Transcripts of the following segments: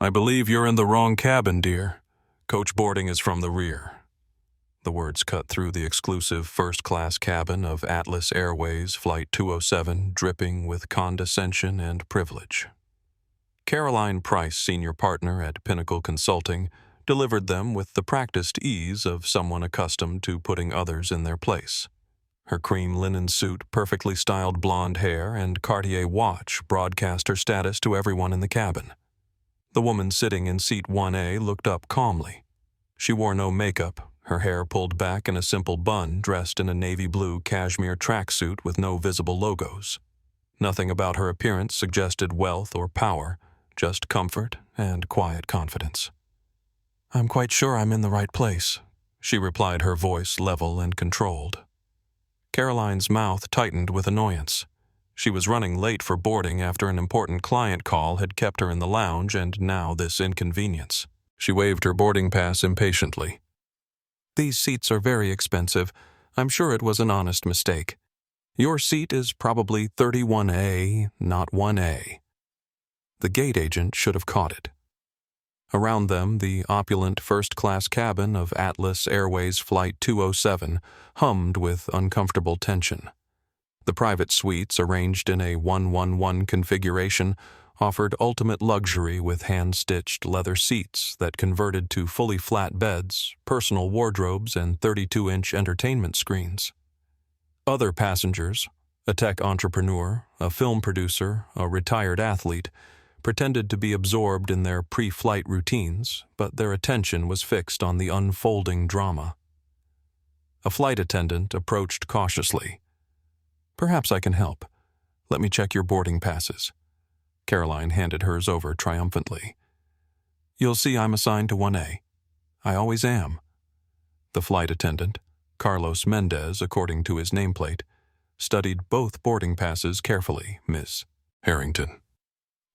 "I believe you're in the wrong cabin, dear. Coach boarding is from the rear." The words cut through the exclusive first-class cabin of Atlas Airways Flight 207, dripping with condescension and privilege. Caroline Price, senior partner at Pinnacle Consulting, delivered them with the practiced ease of someone accustomed to putting others in their place. Her cream linen suit, perfectly styled blonde hair, and Cartier watch broadcast her status to everyone in the cabin. The woman sitting in seat 1A looked up calmly. She wore no makeup, her hair pulled back in a simple bun, dressed in a navy blue cashmere tracksuit with no visible logos. Nothing about her appearance suggested wealth or power, just comfort and quiet confidence. "I'm quite sure I'm in the right place," she replied, her voice level and controlled. Caroline's mouth tightened with annoyance. She was running late for boarding after an important client call had kept her in the lounge, and now this inconvenience. She waved her boarding pass impatiently. "These seats are very expensive. I'm sure it was an honest mistake. Your seat is probably 31A, not 1A." The gate agent should have caught it. Around them, the opulent first-class cabin of Atlas Airways Flight 207 hummed with uncomfortable tension. The private suites, arranged in a 1-1-1 configuration, offered ultimate luxury with hand-stitched leather seats that converted to fully flat beds, personal wardrobes, and 32-inch entertainment screens. Other passengers, a tech entrepreneur, a film producer, a retired athlete, pretended to be absorbed in their pre-flight routines, but their attention was fixed on the unfolding drama. A flight attendant approached cautiously. "Perhaps I can help. Let me check your boarding passes." Caroline handed hers over triumphantly. "You'll see I'm assigned to 1A. I always am." The flight attendant, Carlos Mendez according to his nameplate, studied both boarding passes carefully. "Miss Harrington,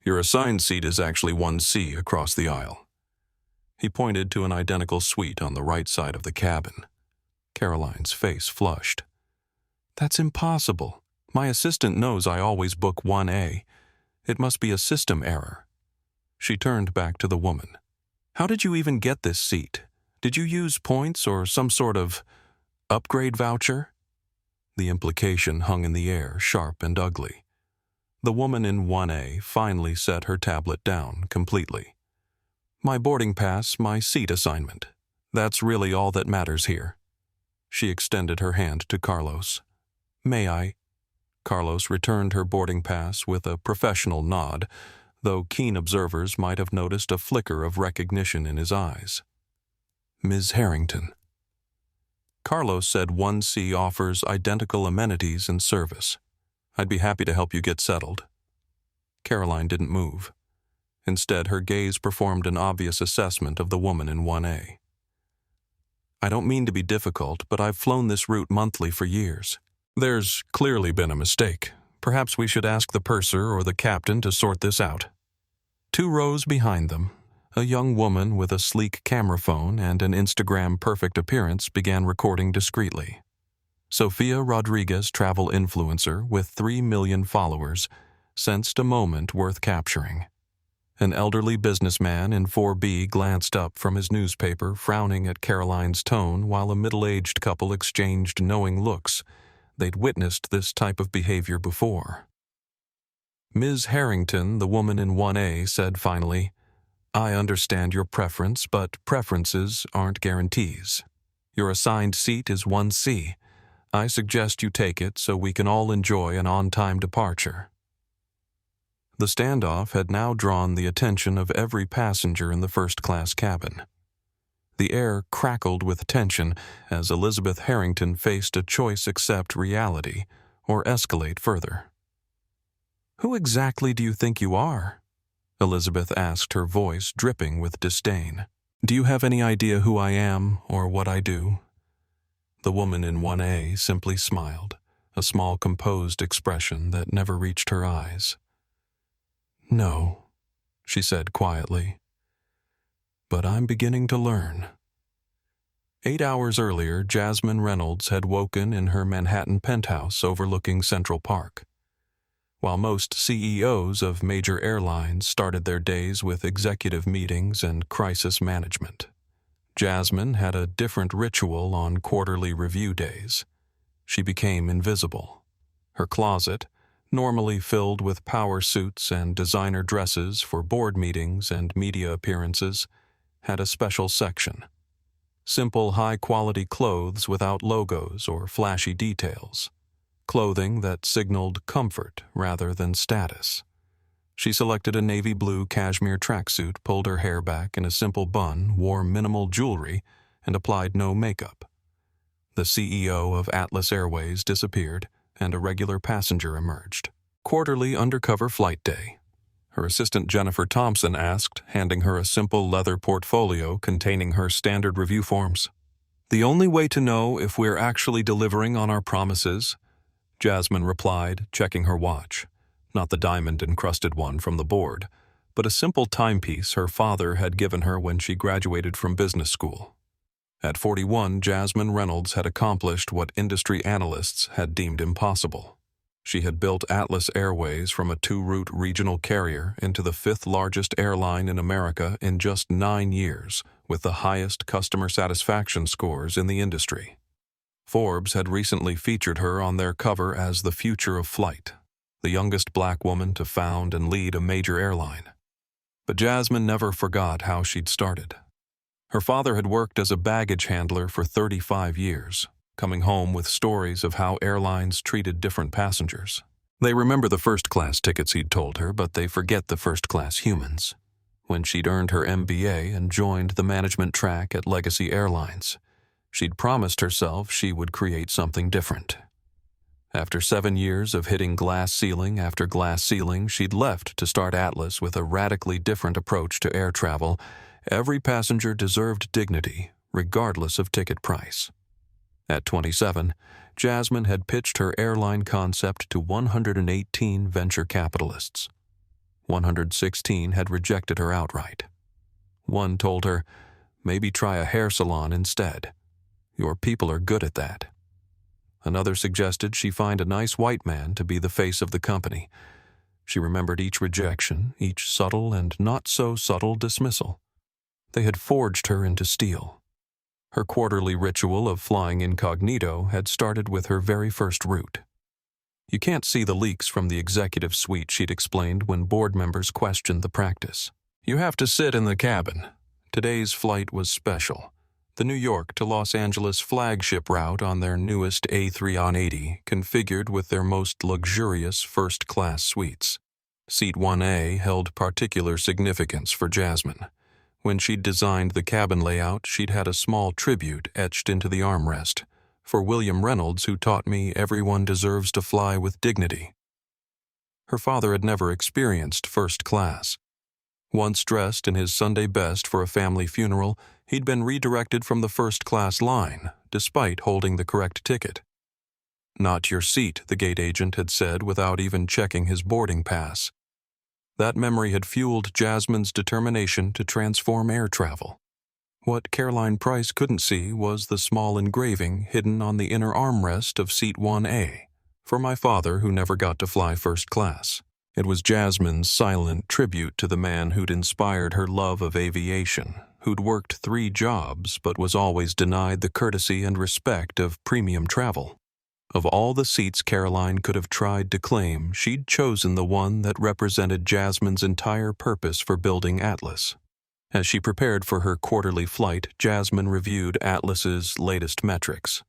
your assigned seat is actually 1C across the aisle." He pointed to an identical suite on the right side of the cabin. Caroline's face flushed. "That's impossible. My assistant knows I always book 1A. It must be a system error." She turned back to the woman. "How did you even get this seat? Did you use points or some sort of upgrade voucher?" The implication hung in the air, sharp and ugly. The woman in 1A finally set her tablet down completely. "My boarding pass, my seat assignment. That's really all that matters here." She extended her hand to Carlos. "May I?" Carlos returned her boarding pass with a professional nod, though keen observers might have noticed a flicker of recognition in his eyes. "Ms. Harrington." Carlos said 1C offers identical amenities and service. "I'd be happy to help you get settled." Caroline didn't move. Instead, her gaze performed an obvious assessment of the woman in 1A. "I don't mean to be difficult, but I've flown this route monthly for years. There's clearly been a mistake. Perhaps we should ask the purser or the captain to sort this out." 2 rows behind them, a young woman with a sleek camera phone and an Instagram-perfect appearance began recording discreetly. Sofia Rodriguez, travel influencer with 3 million followers, sensed a moment worth capturing. An elderly businessman in 4B glanced up from his newspaper, frowning at Caroline's tone, while a middle-aged couple exchanged knowing looks. They'd witnessed this type of behavior before. Ms. Harrington, the woman in 1A, said finally, "I understand your preference, but preferences aren't guarantees. Your assigned seat is 1C. I suggest you take it so we can all enjoy an on-time departure." The standoff had now drawn the attention of every passenger in the first-class cabin. The air crackled with tension as Elizabeth Harrington faced a choice: accept reality or escalate further. "Who exactly do you think you are?" Elizabeth asked, her voice dripping with disdain. "Do you have any idea who I am or what I do?" The woman in 1A simply smiled, a small composed expression that never reached her eyes. "No," she said quietly, "but I'm beginning to learn." 8 hours earlier, Jasmine Reynolds had woken in her Manhattan penthouse overlooking Central Park. While most CEOs of major airlines started their days with executive meetings and crisis management, Jasmine had a different ritual on quarterly review days. She became invisible. Her closet, normally filled with power suits and designer dresses for board meetings and media appearances, had a special section. Simple, high-quality clothes without logos or flashy details. Clothing that signaled comfort rather than status. She selected a navy blue cashmere tracksuit, pulled her hair back in a simple bun, wore minimal jewelry, and applied no makeup. The CEO of Atlas Airways disappeared, and a regular passenger emerged. Quarterly undercover flight day. Her assistant Jennifer Thompson asked, handing her a simple leather portfolio containing her standard review forms. "The only way to know if we're actually delivering on our promises," Jasmine replied, checking her watch. Not the diamond-encrusted one from the board, but a simple timepiece her father had given her when she graduated from business school. At 41, Jasmine Reynolds had accomplished what industry analysts had deemed impossible. She had built Atlas Airways from a 2-route regional carrier into the 5th largest airline in America in just 9 years, with the highest customer satisfaction scores in the industry. Forbes had recently featured her on their cover as the future of flight, the youngest black woman to found and lead a major airline. But Jasmine never forgot how she'd started. Her father had worked as a baggage handler for 35 years, coming home with stories of how airlines treated different passengers. They remember the first-class tickets he'd told her, but they forget the first-class humans. When she'd earned her MBA and joined the management track at Legacy Airlines, she'd promised herself she would create something different. After 7 years of hitting glass ceiling after glass ceiling, she'd left to start Atlas with a radically different approach to air travel. Every passenger deserved dignity, regardless of ticket price. At 27, Jasmine had pitched her airline concept to 118 venture capitalists. 116 had rejected her outright. One told her, "Maybe try a hair salon instead. Your people are good at that." Another suggested she find a nice white man to be the face of the company. She remembered each rejection, each subtle and not-so-subtle dismissal. They had forged her into steel. Her quarterly ritual of flying incognito had started with her very first route. "You can't see the leaks from the executive suite," she'd explained when board members questioned the practice. "You have to sit in the cabin." Today's flight was special. The New York to Los Angeles flagship route on their newest A380, configured with their most luxurious first-class suites. Seat 1A held particular significance for Jasmine. When she'd designed the cabin layout, she'd had a small tribute etched into the armrest, "For William Reynolds, who taught me everyone deserves to fly with dignity." Her father had never experienced first class. Once dressed in his Sunday best for a family funeral, he'd been redirected from the first-class line, despite holding the correct ticket. "Not your seat," the gate agent had said without even checking his boarding pass. That memory had fueled Jasmine's determination to transform air travel. What Caroline Price couldn't see was the small engraving hidden on the inner armrest of seat 1A, "For my father who never got to fly first class." It was Jasmine's silent tribute to the man who'd inspired her love of aviation, who'd worked 3 jobs but was always denied the courtesy and respect of premium travel. Of all the seats Caroline could have tried to claim, she'd chosen the one that represented Jasmine's entire purpose for building Atlas. As she prepared for her quarterly flight, Jasmine reviewed Atlas's latest metrics.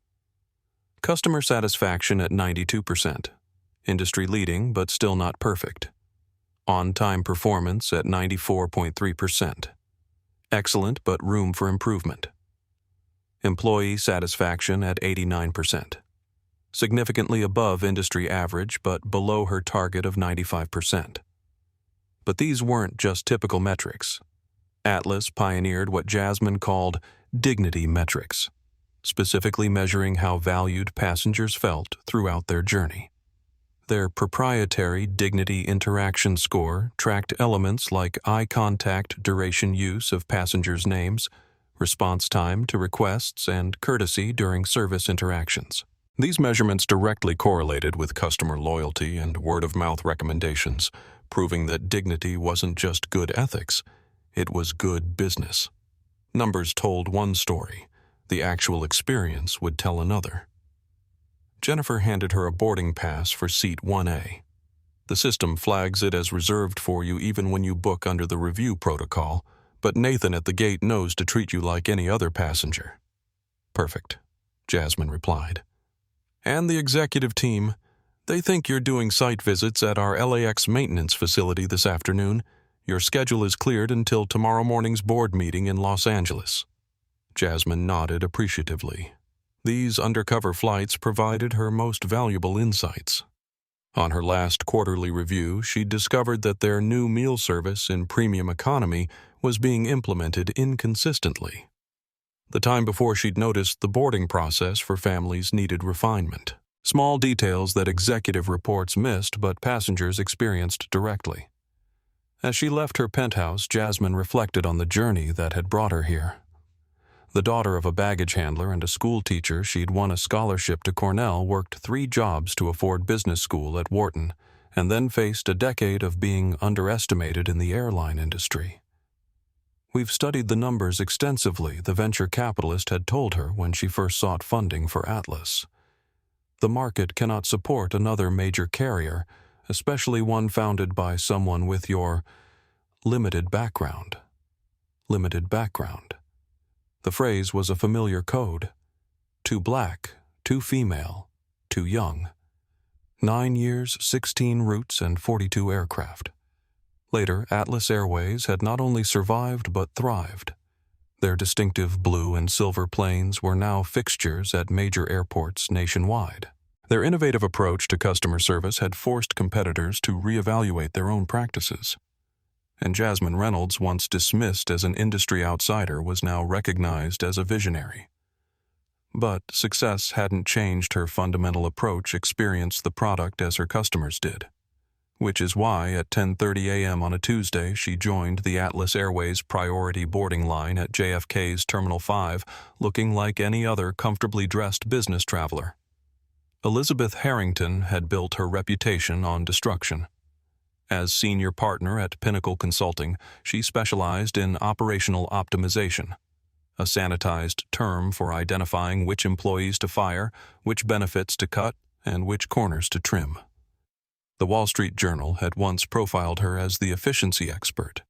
Customer satisfaction at 92%. Industry-leading, but still not perfect. On-time performance at 94.3%. Excellent, but room for improvement. Employee satisfaction at 89%. Significantly above industry average, but below her target of 95%. But these weren't just typical metrics. Atlas pioneered what Jasmine called dignity metrics, specifically measuring how valued passengers felt throughout their journey. Their proprietary Dignity Interaction Score tracked elements like eye contact, duration use of passengers' names, response time to requests, and courtesy during service interactions. These measurements directly correlated with customer loyalty and word-of-mouth recommendations, proving that dignity wasn't just good ethics, it was good business. Numbers told one story, the actual experience would tell another. Jennifer handed her a boarding pass for seat 1A. The system flags it as reserved for you even when you book under the review protocol, but Nathan at the gate knows to treat you like any other passenger. Perfect, Jasmine replied. And the executive team, they think you're doing site visits at our LAX maintenance facility this afternoon. Your schedule is cleared until tomorrow morning's board meeting in Los Angeles. Jasmine nodded appreciatively. These undercover flights provided her most valuable insights. On her last quarterly review, she'd discovered that their new meal service in premium economy was being implemented inconsistently. The time before she'd noticed the boarding process for families needed refinement. Small details that executive reports missed but passengers experienced directly. As she left her penthouse, Jasmine reflected on the journey that had brought her here. The daughter of a baggage handler and a school teacher, she'd won a scholarship to Cornell, worked 3 jobs to afford business school at Wharton, and then faced a decade of being underestimated in the airline industry. We've studied the numbers extensively, the venture capitalist had told her when she first sought funding for Atlas. The market cannot support another major carrier, especially one founded by someone with your limited background. Limited background. The phrase was a familiar code. Too black, too female, too young. 9 years, 16 routes, and 42 aircraft. Later, Atlas Airways had not only survived but thrived. Their distinctive blue and silver planes were now fixtures at major airports nationwide. Their innovative approach to customer service had forced competitors to reevaluate their own practices. And Jasmine Reynolds, once dismissed as an industry outsider, was now recognized as a visionary. But success hadn't changed her fundamental approach, experienced the product as her customers did. Which is why, at 10:30 a.m. on a Tuesday, she joined the Atlas Airways priority boarding line at JFK's Terminal 5, looking like any other comfortably dressed business traveler. Elizabeth Harrington had built her reputation on destruction. As senior partner at Pinnacle Consulting, she specialized in operational optimization, a sanitized term for identifying which employees to fire, which benefits to cut, and which corners to trim. The Wall Street Journal had once profiled her as the efficiency expert,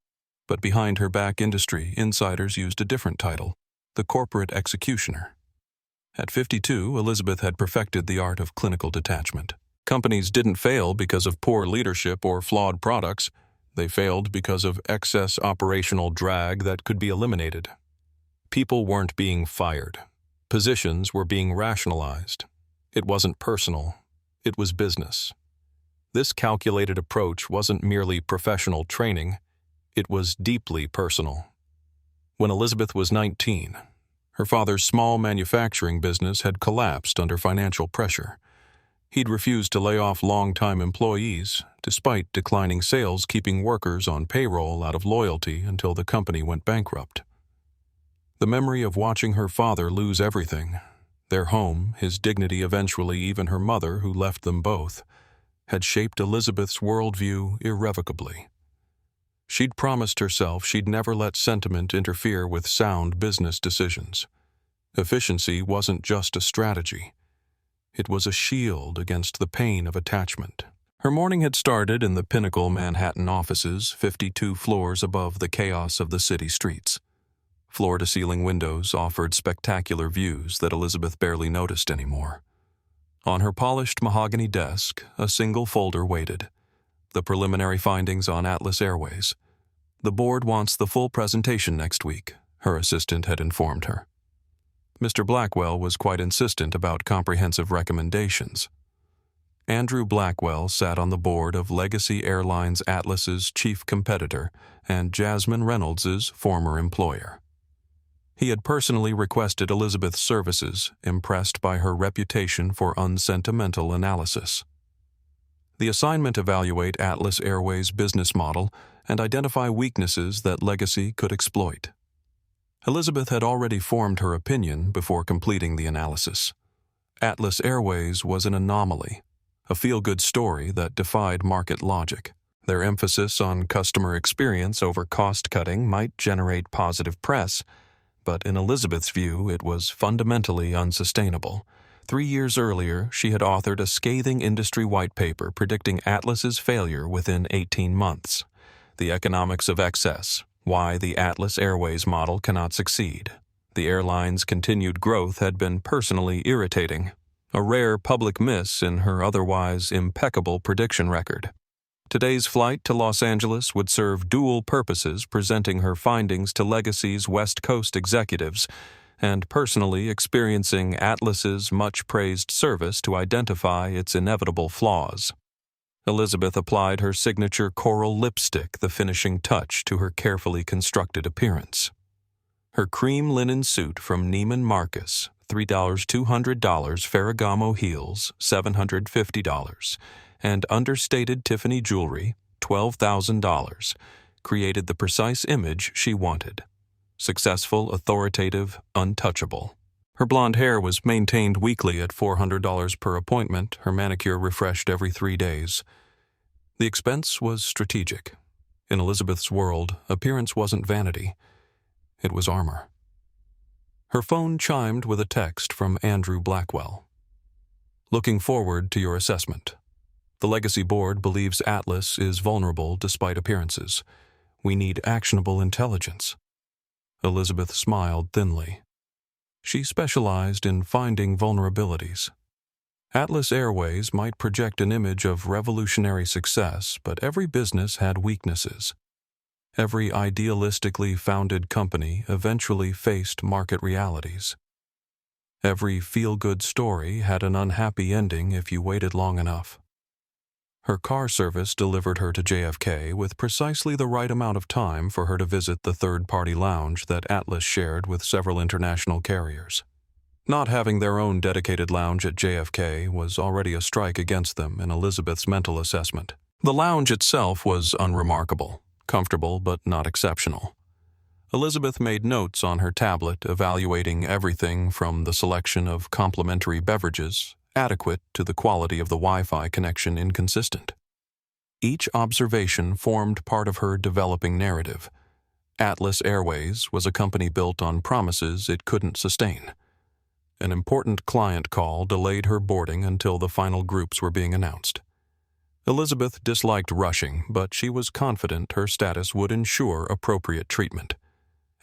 but behind her back industry insiders used a different title, the corporate executioner. At 52, Elizabeth had perfected the art of clinical detachment. Companies didn't fail because of poor leadership or flawed products. They failed because of excess operational drag that could be eliminated. People weren't being fired. Positions were being rationalized. It wasn't personal. It was business. This calculated approach wasn't merely professional training. It was deeply personal. When Elizabeth was 19, her father's small manufacturing business had collapsed under financial pressure. He'd refused to lay off long-time employees, despite declining sales keeping workers on payroll out of loyalty until the company went bankrupt. The memory of watching her father lose everything, their home, his dignity, eventually even her mother, who left them both, had shaped Elizabeth's worldview irrevocably. She'd promised herself she'd never let sentiment interfere with sound business decisions. Efficiency wasn't just a strategy. It was a shield against the pain of attachment. Her morning had started in the Pinnacle Manhattan offices, 52 floors above the chaos of the city streets. Floor-to-ceiling windows offered spectacular views that Elizabeth barely noticed anymore. On her polished mahogany desk, a single folder waited. The preliminary findings on Atlas Airways. The board wants the full presentation next week, her assistant had informed her. Mr. Blackwell was quite insistent about comprehensive recommendations. Andrew Blackwell sat on the board of Legacy Airlines Atlas's chief competitor and Jasmine Reynolds' former employer. He had personally requested Elizabeth's services, impressed by her reputation for unsentimental analysis. The assignment: evaluate Atlas Airways' business model and identify weaknesses that Legacy could exploit. Elizabeth had already formed her opinion before completing the analysis. Atlas Airways was an anomaly, a feel-good story that defied market logic. Their emphasis on customer experience over cost-cutting might generate positive press, but in Elizabeth's view, it was fundamentally unsustainable. 3 years earlier, she had authored a scathing industry white paper predicting Atlas's failure within 18 months. The Economics of Excess: Why the Atlas Airways Model Cannot Succeed. The airline's continued growth had been personally irritating, a rare public miss in her otherwise impeccable prediction record. Today's flight to Los Angeles would serve dual purposes, presenting her findings to Legacy's West Coast executives and personally experiencing Atlas's much-praised service to identify its inevitable flaws. Elizabeth applied her signature coral lipstick, the finishing touch to her carefully constructed appearance. Her cream linen suit from Neiman Marcus, $200, Ferragamo heels, $750, and understated Tiffany jewelry, $12,000, created the precise image she wanted. Successful, authoritative, untouchable. Her blonde hair was maintained weekly at $400 per appointment, her manicure refreshed every 3 days. The expense was strategic. In Elizabeth's world, appearance wasn't vanity. It was armor. Her phone chimed with a text from Andrew Blackwell. Looking forward to your assessment. The Legacy Board believes Atlas is vulnerable despite appearances. We need actionable intelligence. Elizabeth smiled thinly. She specialized in finding vulnerabilities. Atlas Airways might project an image of revolutionary success, but every business had weaknesses. Every idealistically founded company eventually faced market realities. Every feel-good story had an unhappy ending if you waited long enough. Her car service delivered her to JFK with precisely the right amount of time for her to visit the third-party lounge that Atlas shared with several international carriers. Not having their own dedicated lounge at JFK was already a strike against them in Elizabeth's mental assessment. The lounge itself was unremarkable, comfortable but not exceptional. Elizabeth made notes on her tablet evaluating everything from the selection of complimentary beverages, adequate, to the quality of the Wi-Fi connection inconsistent. Each observation formed part of her developing narrative. Atlas Airways was a company built on promises it couldn't sustain. An important client call delayed her boarding until the final groups were being announced. Elizabeth disliked rushing, but she was confident her status would ensure appropriate treatment.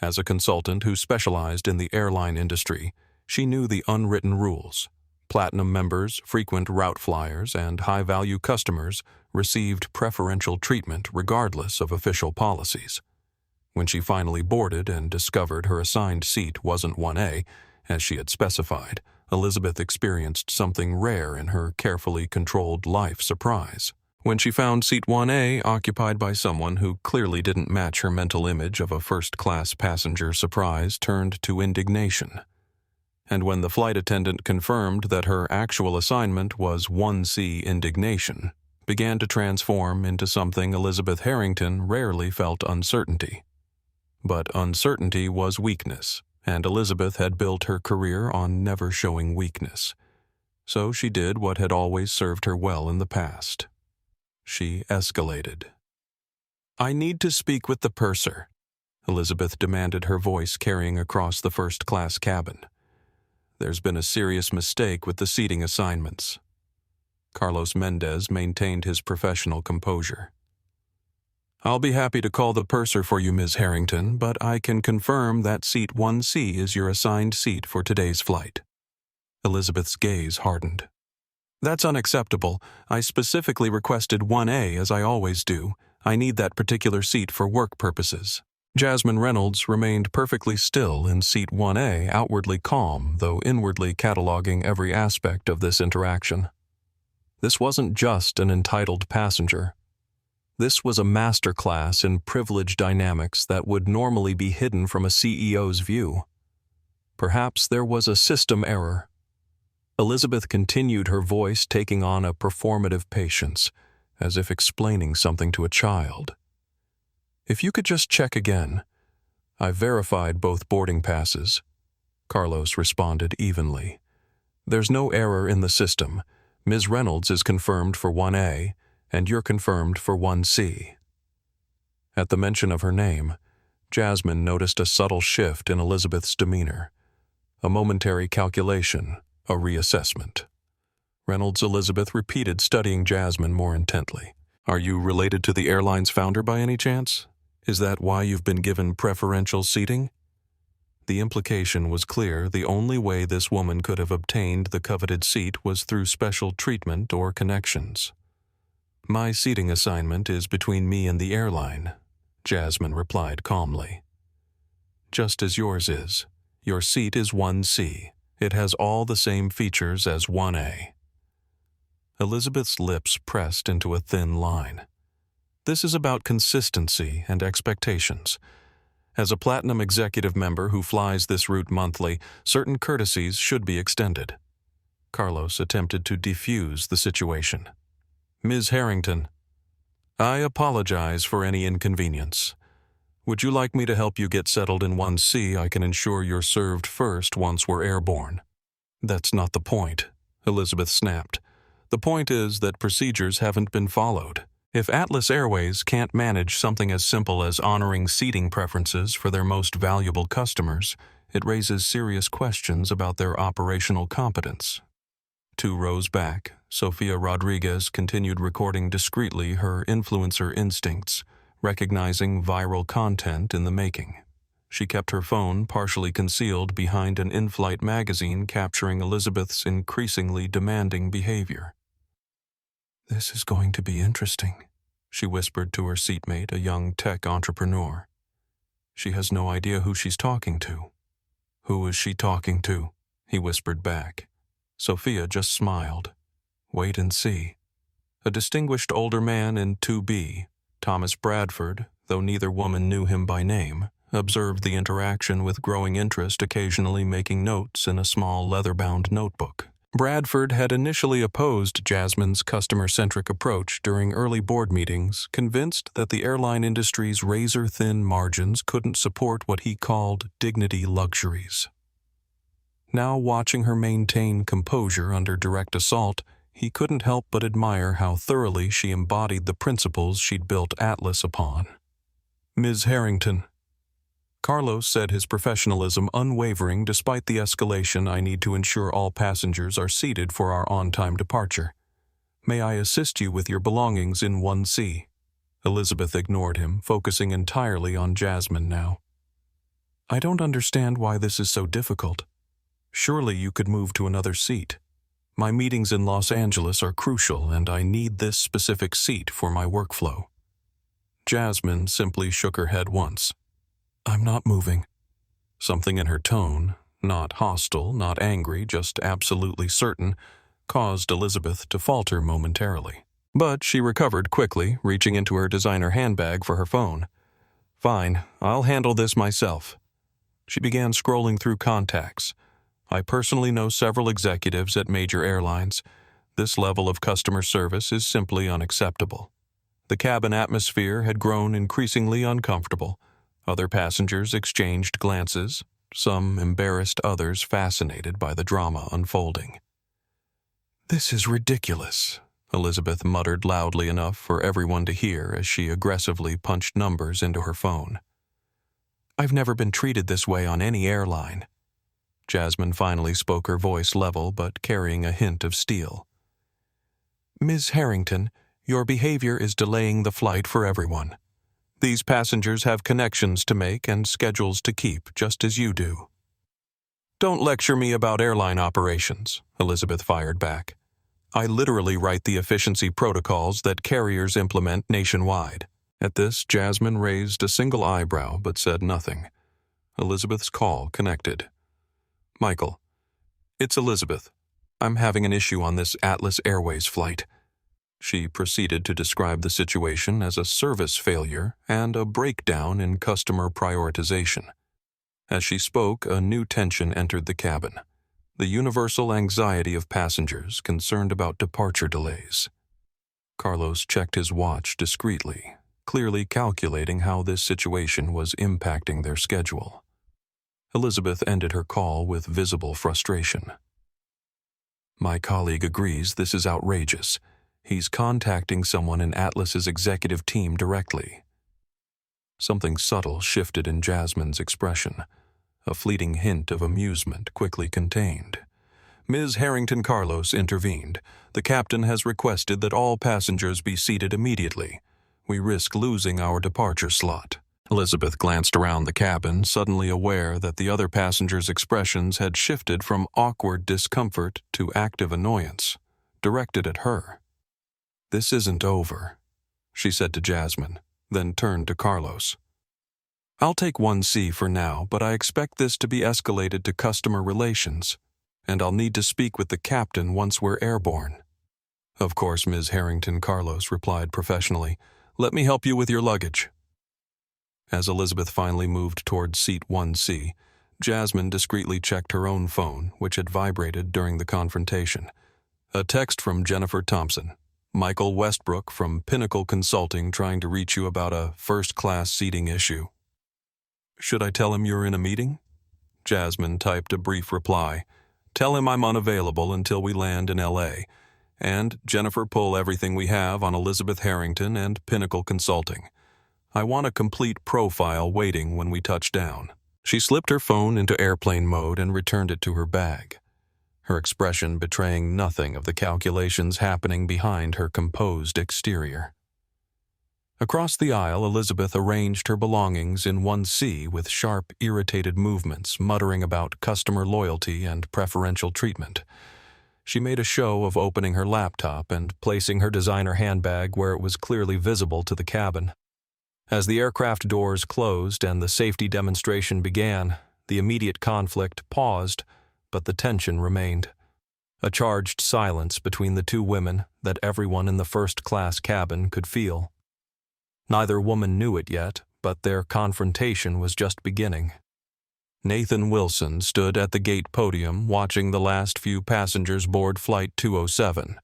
As a consultant who specialized in the airline industry, she knew the unwritten rules. Platinum members, frequent route flyers, and high-value customers received preferential treatment regardless of official policies. When she finally boarded and discovered her assigned seat wasn't 1A, as she had specified, Elizabeth experienced something rare in her carefully controlled life: surprise. When she found seat 1A occupied by someone who clearly didn't match her mental image of a first-class passenger, surprise turned to indignation. And when the flight attendant confirmed that her actual assignment was 1C, indignation began to transform into something Elizabeth Harrington rarely felt: uncertainty. But uncertainty was weakness, and Elizabeth had built her career on never showing weakness. So she did what had always served her well in the past. She escalated. "I need to speak with the purser," Elizabeth demanded, her voice carrying across the first-class cabin. "There's been a serious mistake with the seating assignments." Carlos Mendez maintained his professional composure. "I'll be happy to call the purser for you, Ms. Harrington, but I can confirm that seat 1C is your assigned seat for today's flight." Elizabeth's gaze hardened. "That's unacceptable. I specifically requested 1A, as I always do. I need that particular seat for work purposes." Jasmine Reynolds remained perfectly still in seat 1A, outwardly calm, though inwardly cataloging every aspect of this interaction. This wasn't just an entitled passenger. This was a masterclass in privilege dynamics that would normally be hidden from a CEO's view. Perhaps there was a system error. Elizabeth continued, her voice taking on a performative patience, as if explaining something to a child. "If you could just check again. I verified both boarding passes," Carlos responded evenly. There's no error in the system. Ms. Reynolds is confirmed for 1A, and you're confirmed for 1C. At the mention of her name, Jasmine noticed a subtle shift in Elizabeth's demeanor. A momentary calculation, a reassessment. Reynolds Elizabeth repeated, studying Jasmine more intently. Are you related to the airline's founder by any chance? Is that why you've been given preferential seating? The implication was clear. The only way this woman could have obtained the coveted seat was through special treatment or connections. My seating assignment is between me and the airline, Jasmine replied calmly. Just as yours is. Your seat is 1C. It has all the same features as 1A. Elizabeth's lips pressed into a thin line. This is about consistency and expectations. As a Platinum executive member who flies this route monthly, certain courtesies should be extended. Carlos attempted to defuse the situation. Ms. Harrington, I apologize for any inconvenience. Would you like me to help you get settled in 1C? I can ensure you're served first once we're airborne. That's not the point, Elizabeth snapped. The point is that procedures haven't been followed. If Atlas Airways can't manage something as simple as honoring seating preferences for their most valuable customers, it raises serious questions about their operational competence. 2 rows back, Sofia Rodriguez continued recording discreetly her influencer instincts, recognizing viral content in the making. She kept her phone partially concealed behind an in-flight magazine capturing Elizabeth's increasingly demanding behavior. This is going to be interesting, she whispered to her seatmate, a young tech entrepreneur. She has no idea who she's talking to. Who is she talking to? He whispered back. Sophia just smiled. Wait and see. A distinguished older man in 2B, Thomas Bradford, though neither woman knew him by name, observed the interaction with growing interest, occasionally making notes in a small leather-bound notebook. Bradford had initially opposed Jasmine's customer-centric approach during early board meetings, convinced that the airline industry's razor-thin margins couldn't support what he called dignity luxuries. Now, watching her maintain composure under direct assault, he couldn't help but admire how thoroughly she embodied the principles she'd built Atlas upon. Ms. Harrington. Carlos said, his professionalism unwavering despite the escalation. I need to ensure all passengers are seated for our on-time departure. May I assist you with your belongings in 1C? Elizabeth ignored him, focusing entirely on Jasmine now. I don't understand why this is so difficult. Surely you could move to another seat. My meetings in Los Angeles are crucial, and I need this specific seat for my workflow. Jasmine simply shook her head once. I'm not moving. Something in her tone, not hostile, not angry, just absolutely certain, caused Elizabeth to falter momentarily. But she recovered quickly, reaching into her designer handbag for her phone. Fine, I'll handle this myself. She began scrolling through contacts. I personally know several executives at major airlines. This level of customer service is simply unacceptable. The cabin atmosphere had grown increasingly uncomfortable. Other passengers exchanged glances, some embarrassed, others fascinated by the drama unfolding. This is ridiculous, Elizabeth muttered loudly enough for everyone to hear as she aggressively punched numbers into her phone. I've never been treated this way on any airline. Jasmine finally spoke, her voice level but carrying a hint of steel. Ms. Harrington, your behavior is delaying the flight for everyone. These passengers have connections to make and schedules to keep, just as you do. Don't lecture me about airline operations, Elizabeth fired back. I literally write the efficiency protocols that carriers implement nationwide. At this, Jasmine raised a single eyebrow but said nothing. Elizabeth's call connected. Michael. It's Elizabeth. I'm having an issue on this Atlas Airways flight. She proceeded to describe the situation as a service failure and a breakdown in customer prioritization. As she spoke, a new tension entered the cabin. The universal anxiety of passengers concerned about departure delays. Carlos checked his watch discreetly, clearly calculating how this situation was impacting their schedule. Elizabeth ended her call with visible frustration. My colleague agrees this is outrageous. He's contacting someone in Atlas's executive team directly. Something subtle shifted in Jasmine's expression. A fleeting hint of amusement quickly contained. Ms. Harrington Carlos intervened. The captain has requested that all passengers be seated immediately. We risk losing our departure slot. Elizabeth glanced around the cabin, suddenly aware that the other passengers' expressions had shifted from awkward discomfort to active annoyance, directed at her. "This isn't over," she said to Jasmine, then turned to Carlos. "I'll take 1C for now, but I expect this to be escalated to customer relations, and I'll need to speak with the captain once we're airborne." "Of course, Ms. Harrington," Carlos replied professionally. "Let me help you with your luggage." As Elizabeth finally moved toward seat 1C, Jasmine discreetly checked her own phone, which had vibrated during the confrontation. A text from Jennifer Thompson. "Michael Westbrook from Pinnacle Consulting trying to reach you about a first-class seating issue." "Should I tell him you're in a meeting?" Jasmine typed a brief reply. "Tell him I'm unavailable until we land in LA. And Jennifer, pull everything we have on Elizabeth Harrington and Pinnacle Consulting. I want a complete profile waiting when we touch down." She slipped her phone into airplane mode and returned it to her bag, her expression betraying nothing of the calculations happening behind her composed exterior. Across the aisle, Elizabeth arranged her belongings in 1C with sharp, irritated movements, muttering about customer loyalty and preferential treatment. She made a show of opening her laptop and placing her designer handbag where it was clearly visible to the cabin. As the aircraft doors closed and the safety demonstration began, the immediate conflict paused, but the tension remained. A charged silence between the two women that everyone in the first-class cabin could feel. Neither woman knew it yet, but their confrontation was just beginning. Nathan Wilson stood at the gate podium watching the last few passengers board Flight 207.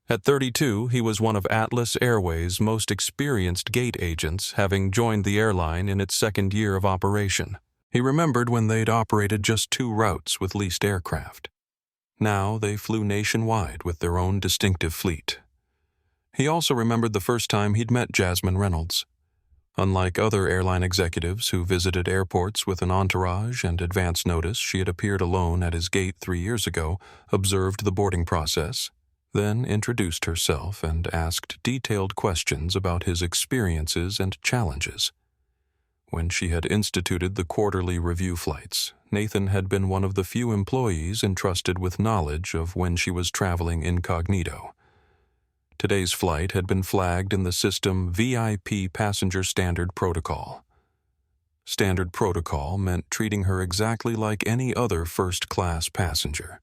At 32, he was one of Atlas Airways' most experienced gate agents, having joined the airline in its second year of operation. He remembered when they'd operated just 2 routes with leased aircraft. Now they flew nationwide with their own distinctive fleet. He also remembered the first time he'd met Jasmine Reynolds. Unlike other airline executives who visited airports with an entourage and advance notice, she had appeared alone at his gate 3 years ago, observed the boarding process, then introduced herself and asked detailed questions about his experiences and challenges. When she had instituted the quarterly review flights, Nathan had been one of the few employees entrusted with knowledge of when she was traveling incognito. Today's flight had been flagged in the system VIP Passenger Standard Protocol. Standard Protocol meant treating her exactly like any other first-class passenger.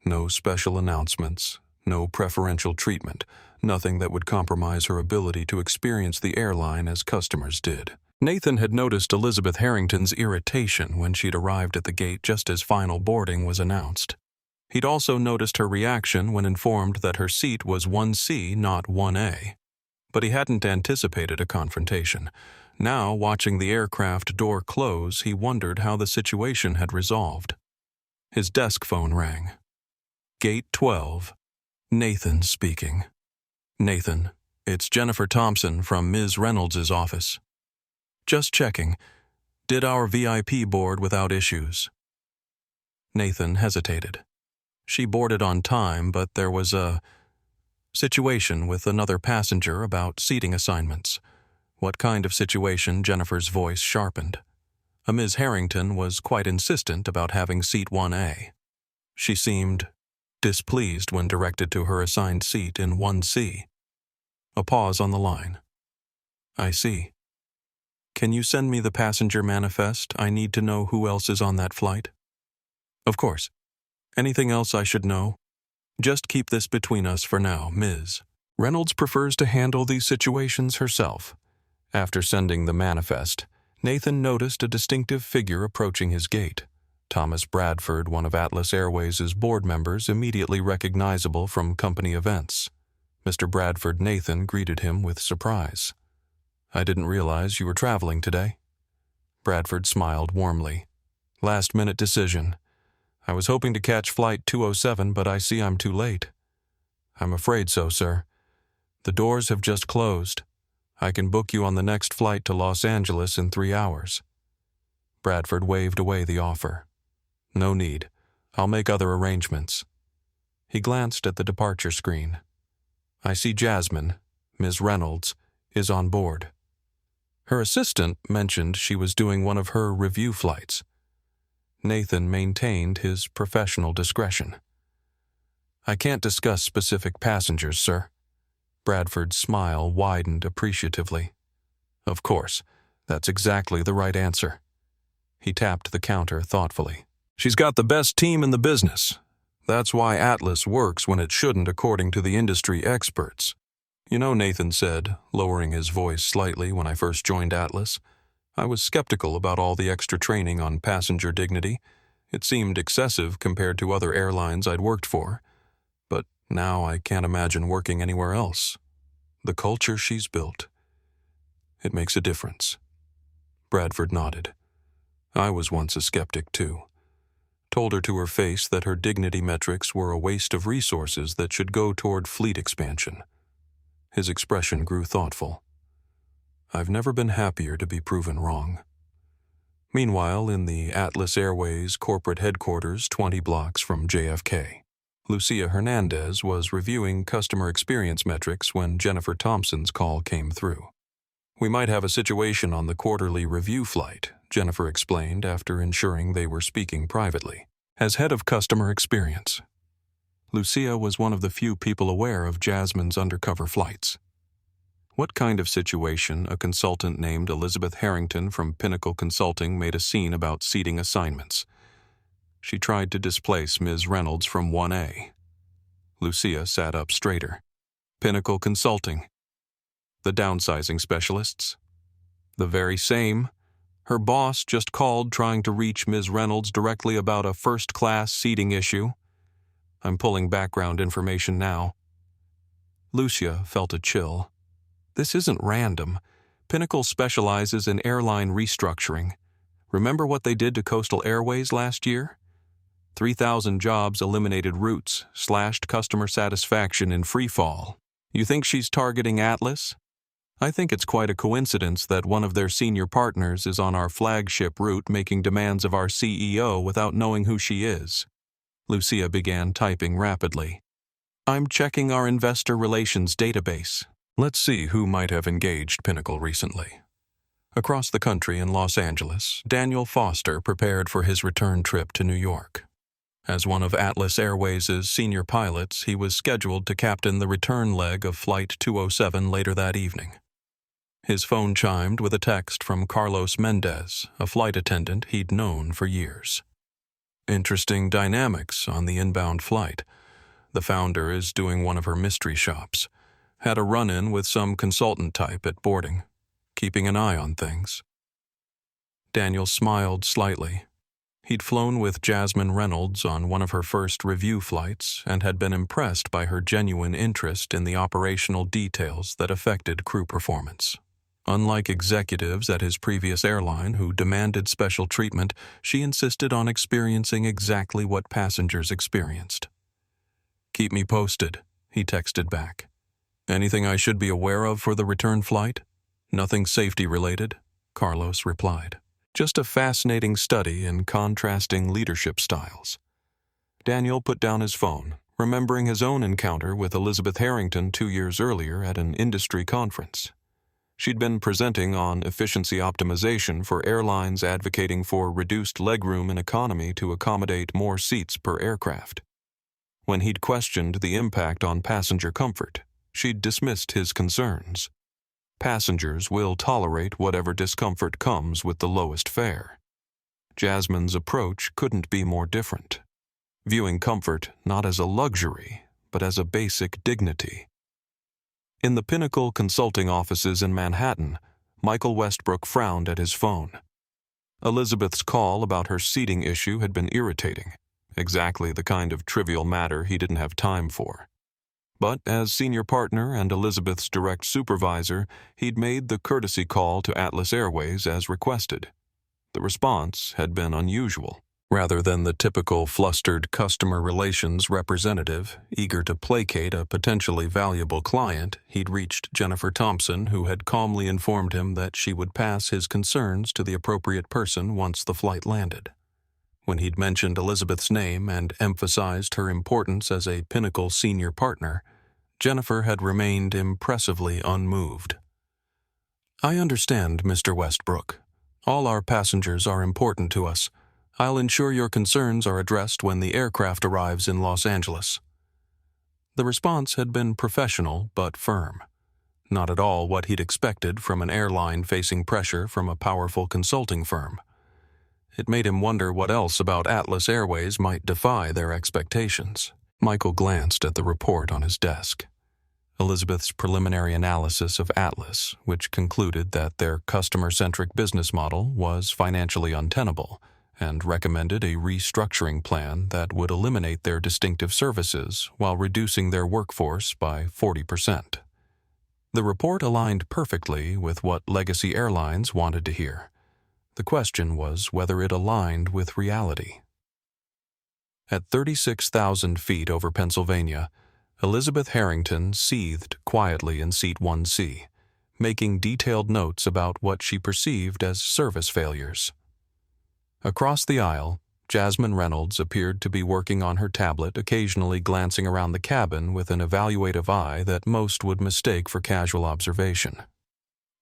No special announcements, no preferential treatment, nothing that would compromise her ability to experience the airline as customers did. Nathan had noticed Elizabeth Harrington's irritation when she'd arrived at the gate just as final boarding was announced. He'd also noticed her reaction when informed that her seat was 1C, not 1A. But he hadn't anticipated a confrontation. Now, watching the aircraft door close, he wondered how the situation had resolved. His desk phone rang. Gate 12. Nathan speaking. "Nathan, it's Jennifer Thompson from Ms. Reynolds' office. Just checking. Did our VIP board without issues?" Nathan hesitated. She boarded on time, but there was a situation with another passenger about seating assignments. What kind of situation? Jennifer's voice sharpened. A Ms. Harrington was quite insistent about having seat 1A. She seemed displeased when directed to her assigned seat in 1C. A pause on the line. "I see. Can you send me the passenger manifest? I need to know who else is on that flight." "Of course. Anything else I should know?" "Just keep this between us for now, Ms. Reynolds prefers to handle these situations herself." After sending the manifest, Nathan noticed a distinctive figure approaching his gate. Thomas Bradford, one of Atlas Airways' board members, immediately recognizable from company events. Mr. Bradford Nathan greeted him with surprise. "I didn't realize you were traveling today." Bradford smiled warmly. "Last-minute decision. I was hoping to catch flight 207, but I see I'm too late. I'm afraid so, sir. The doors have just closed. I can book you on the next flight to Los Angeles in 3 hours. Bradford waved away the offer. No need. I'll make other arrangements. He glanced at the departure screen. I see Jasmine, Ms. Reynolds, is on board. Her assistant mentioned she was doing one of her review flights. Nathan maintained his professional discretion. I can't discuss specific passengers, sir. Bradford's smile widened appreciatively. Of course, that's exactly the right answer. He tapped the counter thoughtfully. She's got the best team in the business. That's why Atlas works when it shouldn't, according to the industry experts. You know, Nathan said, lowering his voice slightly when I first joined Atlas, I was skeptical about all the extra training on passenger dignity. It seemed excessive compared to other airlines I'd worked for. But now I can't imagine working anywhere else. The culture she's built. It makes a difference. Bradford nodded. I was once a skeptic, too. Told her to her face that her dignity metrics were a waste of resources that should go toward fleet expansion. His expression grew thoughtful. I've never been happier to be proven wrong. Meanwhile, in the Atlas Airways corporate headquarters 20 blocks from JFK, Lucia Hernandez was reviewing customer experience metrics when Jennifer Thompson's call came through. We might have a situation on the quarterly review flight, Jennifer explained after ensuring they were speaking privately. As head of customer experience, Lucia was one of the few people aware of Jasmine's undercover flights. What kind of situation a consultant named Elizabeth Harrington from Pinnacle Consulting made a scene about seating assignments. She tried to displace Ms. Reynolds from 1A. Lucia sat up straighter. Pinnacle Consulting. The downsizing specialists. The very same. Her boss just called trying to reach Ms. Reynolds directly about a first-class seating issue. I'm pulling background information now. Lucia felt a chill. This isn't random. Pinnacle specializes in airline restructuring. Remember what they did to Coastal Airways last year? 3,000 jobs eliminated routes, slashed customer satisfaction in free fall. You think she's targeting Atlas? I think it's quite a coincidence that one of their senior partners is on our flagship route making demands of our CEO without knowing who she is. Lucia began typing rapidly. I'm checking our investor relations database. Let's see who might have engaged Pinnacle recently. Across the country in Los Angeles, Daniel Foster prepared for his return trip to New York. As one of Atlas Airways' senior pilots, he was scheduled to captain the return leg of Flight 207 later that evening. His phone chimed with a text from Carlos Mendez, a flight attendant he'd known for years. Interesting dynamics on the inbound flight. The founder is doing one of her mystery shops. Had a run-in with some consultant type at boarding, keeping an eye on things. Daniel smiled slightly. He'd flown with Jasmine Reynolds on one of her first review flights and had been impressed by her genuine interest in the operational details that affected crew performance. Unlike executives at his previous airline who demanded special treatment, she insisted on experiencing exactly what passengers experienced. Keep me posted, he texted back. Anything I should be aware of for the return flight? Nothing safety-related, Carlos replied. Just a fascinating study in contrasting leadership styles. Daniel put down his phone, remembering his own encounter with Elizabeth Harrington 2 years earlier at an industry conference. She'd been presenting on efficiency optimization for airlines advocating for reduced legroom in economy to accommodate more seats per aircraft. When he'd questioned the impact on passenger comfort, she'd dismissed his concerns. Passengers will tolerate whatever discomfort comes with the lowest fare. Jasmine's approach couldn't be more different, viewing comfort not as a luxury, but as a basic dignity. In the Pinnacle Consulting offices in Manhattan, Michael Westbrook frowned at his phone. Elizabeth's call about her seating issue had been irritating, exactly the kind of trivial matter he didn't have time for. But as senior partner and Elizabeth's direct supervisor, he'd made the courtesy call to Atlas Airways as requested. The response had been unusual. Rather than the typical flustered customer relations representative eager to placate a potentially valuable client, he'd reached Jennifer Thompson, who had calmly informed him that she would pass his concerns to the appropriate person once the flight landed. When he'd mentioned Elizabeth's name and emphasized her importance as a Pinnacle senior partner, Jennifer had remained impressively unmoved. "I understand, Mr. Westbrook. All our passengers are important to us. I'll ensure your concerns are addressed when the aircraft arrives in Los Angeles." The response had been professional but firm. Not at all what he'd expected from an airline facing pressure from a powerful consulting firm. It made him wonder what else about Atlas Airways might defy their expectations. Michael glanced at the report on his desk. Elizabeth's preliminary analysis of Atlas, which concluded that their customer-centric business model was financially untenable, and recommended a restructuring plan that would eliminate their distinctive services while reducing their workforce by 40%. The report aligned perfectly with what legacy airlines wanted to hear. The question was whether it aligned with reality. At 36,000 feet over Pennsylvania, Elizabeth Harrington seethed quietly in Seat 1C, making detailed notes about what she perceived as service failures. Across the aisle, Jasmine Reynolds appeared to be working on her tablet, occasionally glancing around the cabin with an evaluative eye that most would mistake for casual observation.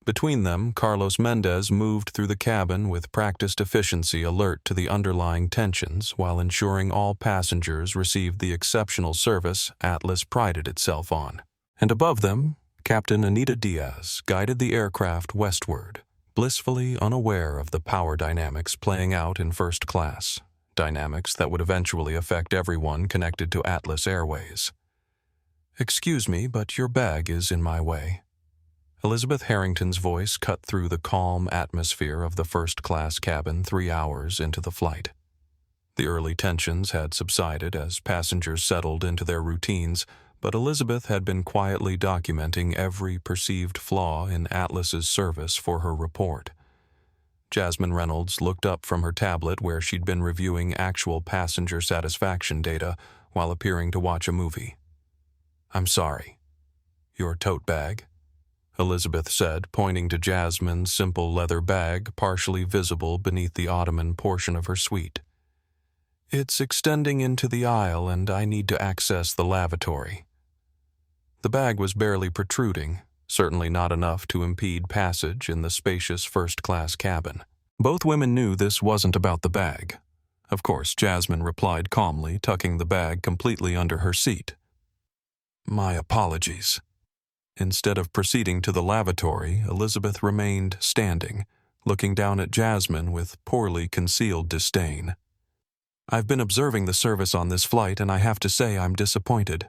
Between them, Carlos Mendez moved through the cabin with practiced efficiency, alert to the underlying tensions while ensuring all passengers received the exceptional service Atlas prided itself on. And above them, Captain Anita Diaz guided the aircraft westward, blissfully unaware of the power dynamics playing out in first class, dynamics that would eventually affect everyone connected to Atlas Airways. "Excuse me, but your bag is in my way." Elizabeth Harrington's voice cut through the calm atmosphere of the first-class cabin 3 hours into the flight. The early tensions had subsided as passengers settled into their routines, but Elizabeth had been quietly documenting every perceived flaw in Atlas's service for her report. Jasmine Reynolds looked up from her tablet where she'd been reviewing actual passenger satisfaction data while appearing to watch a movie. "I'm sorry. Your tote bag?" Elizabeth said, pointing to Jasmine's simple leather bag partially visible beneath the ottoman portion of her suite. "It's extending into the aisle and I need to access the lavatory." The bag was barely protruding, certainly not enough to impede passage in the spacious first-class cabin. Both women knew this wasn't about the bag. Of course, Jasmine replied calmly, tucking the bag completely under her seat. "My apologies." Instead of proceeding to the lavatory, Elizabeth remained standing, looking down at Jasmine with poorly concealed disdain. "I've been observing the service on this flight, and I have to say I'm disappointed.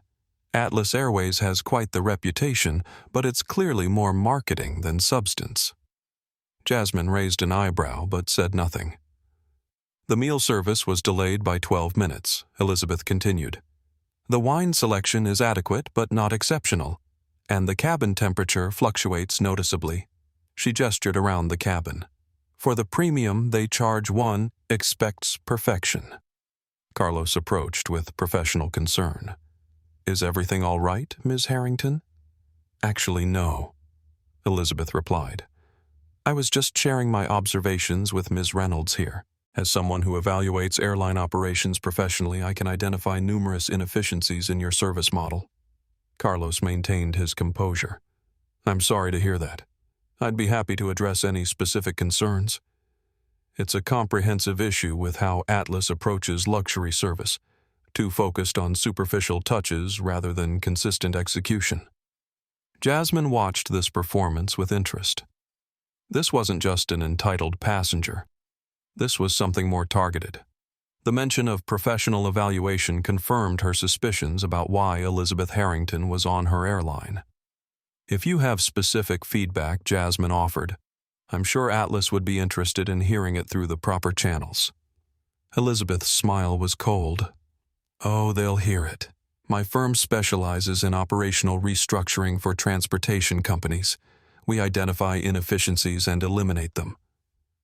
Atlas Airways has quite the reputation, but it's clearly more marketing than substance." Jasmine raised an eyebrow but said nothing. "The meal service was delayed by 12 minutes, Elizabeth continued. "The wine selection is adequate but not exceptional, and the cabin temperature fluctuates noticeably." She gestured around the cabin. "For the premium they charge one expects perfection." Carlos approached with professional concern. "Is everything all right, Ms. Harrington?" "Actually, no," Elizabeth replied. "I was just sharing my observations with Ms. Reynolds here. As someone who evaluates airline operations professionally, I can identify numerous inefficiencies in your service model." Carlos maintained his composure. "I'm sorry to hear that. I'd be happy to address any specific concerns. It's a comprehensive issue with how Atlas approaches luxury service, too focused on superficial touches rather than consistent execution." Jasmine watched this performance with interest. This wasn't just an entitled passenger. This was something more targeted. The mention of professional evaluation confirmed her suspicions about why Elizabeth Harrington was on her airline. "If you have specific feedback," Jasmine offered, "I'm sure Atlas would be interested in hearing it through the proper channels." Elizabeth's smile was cold. "Oh, they'll hear it. My firm specializes in operational restructuring for transportation companies. We identify inefficiencies and eliminate them."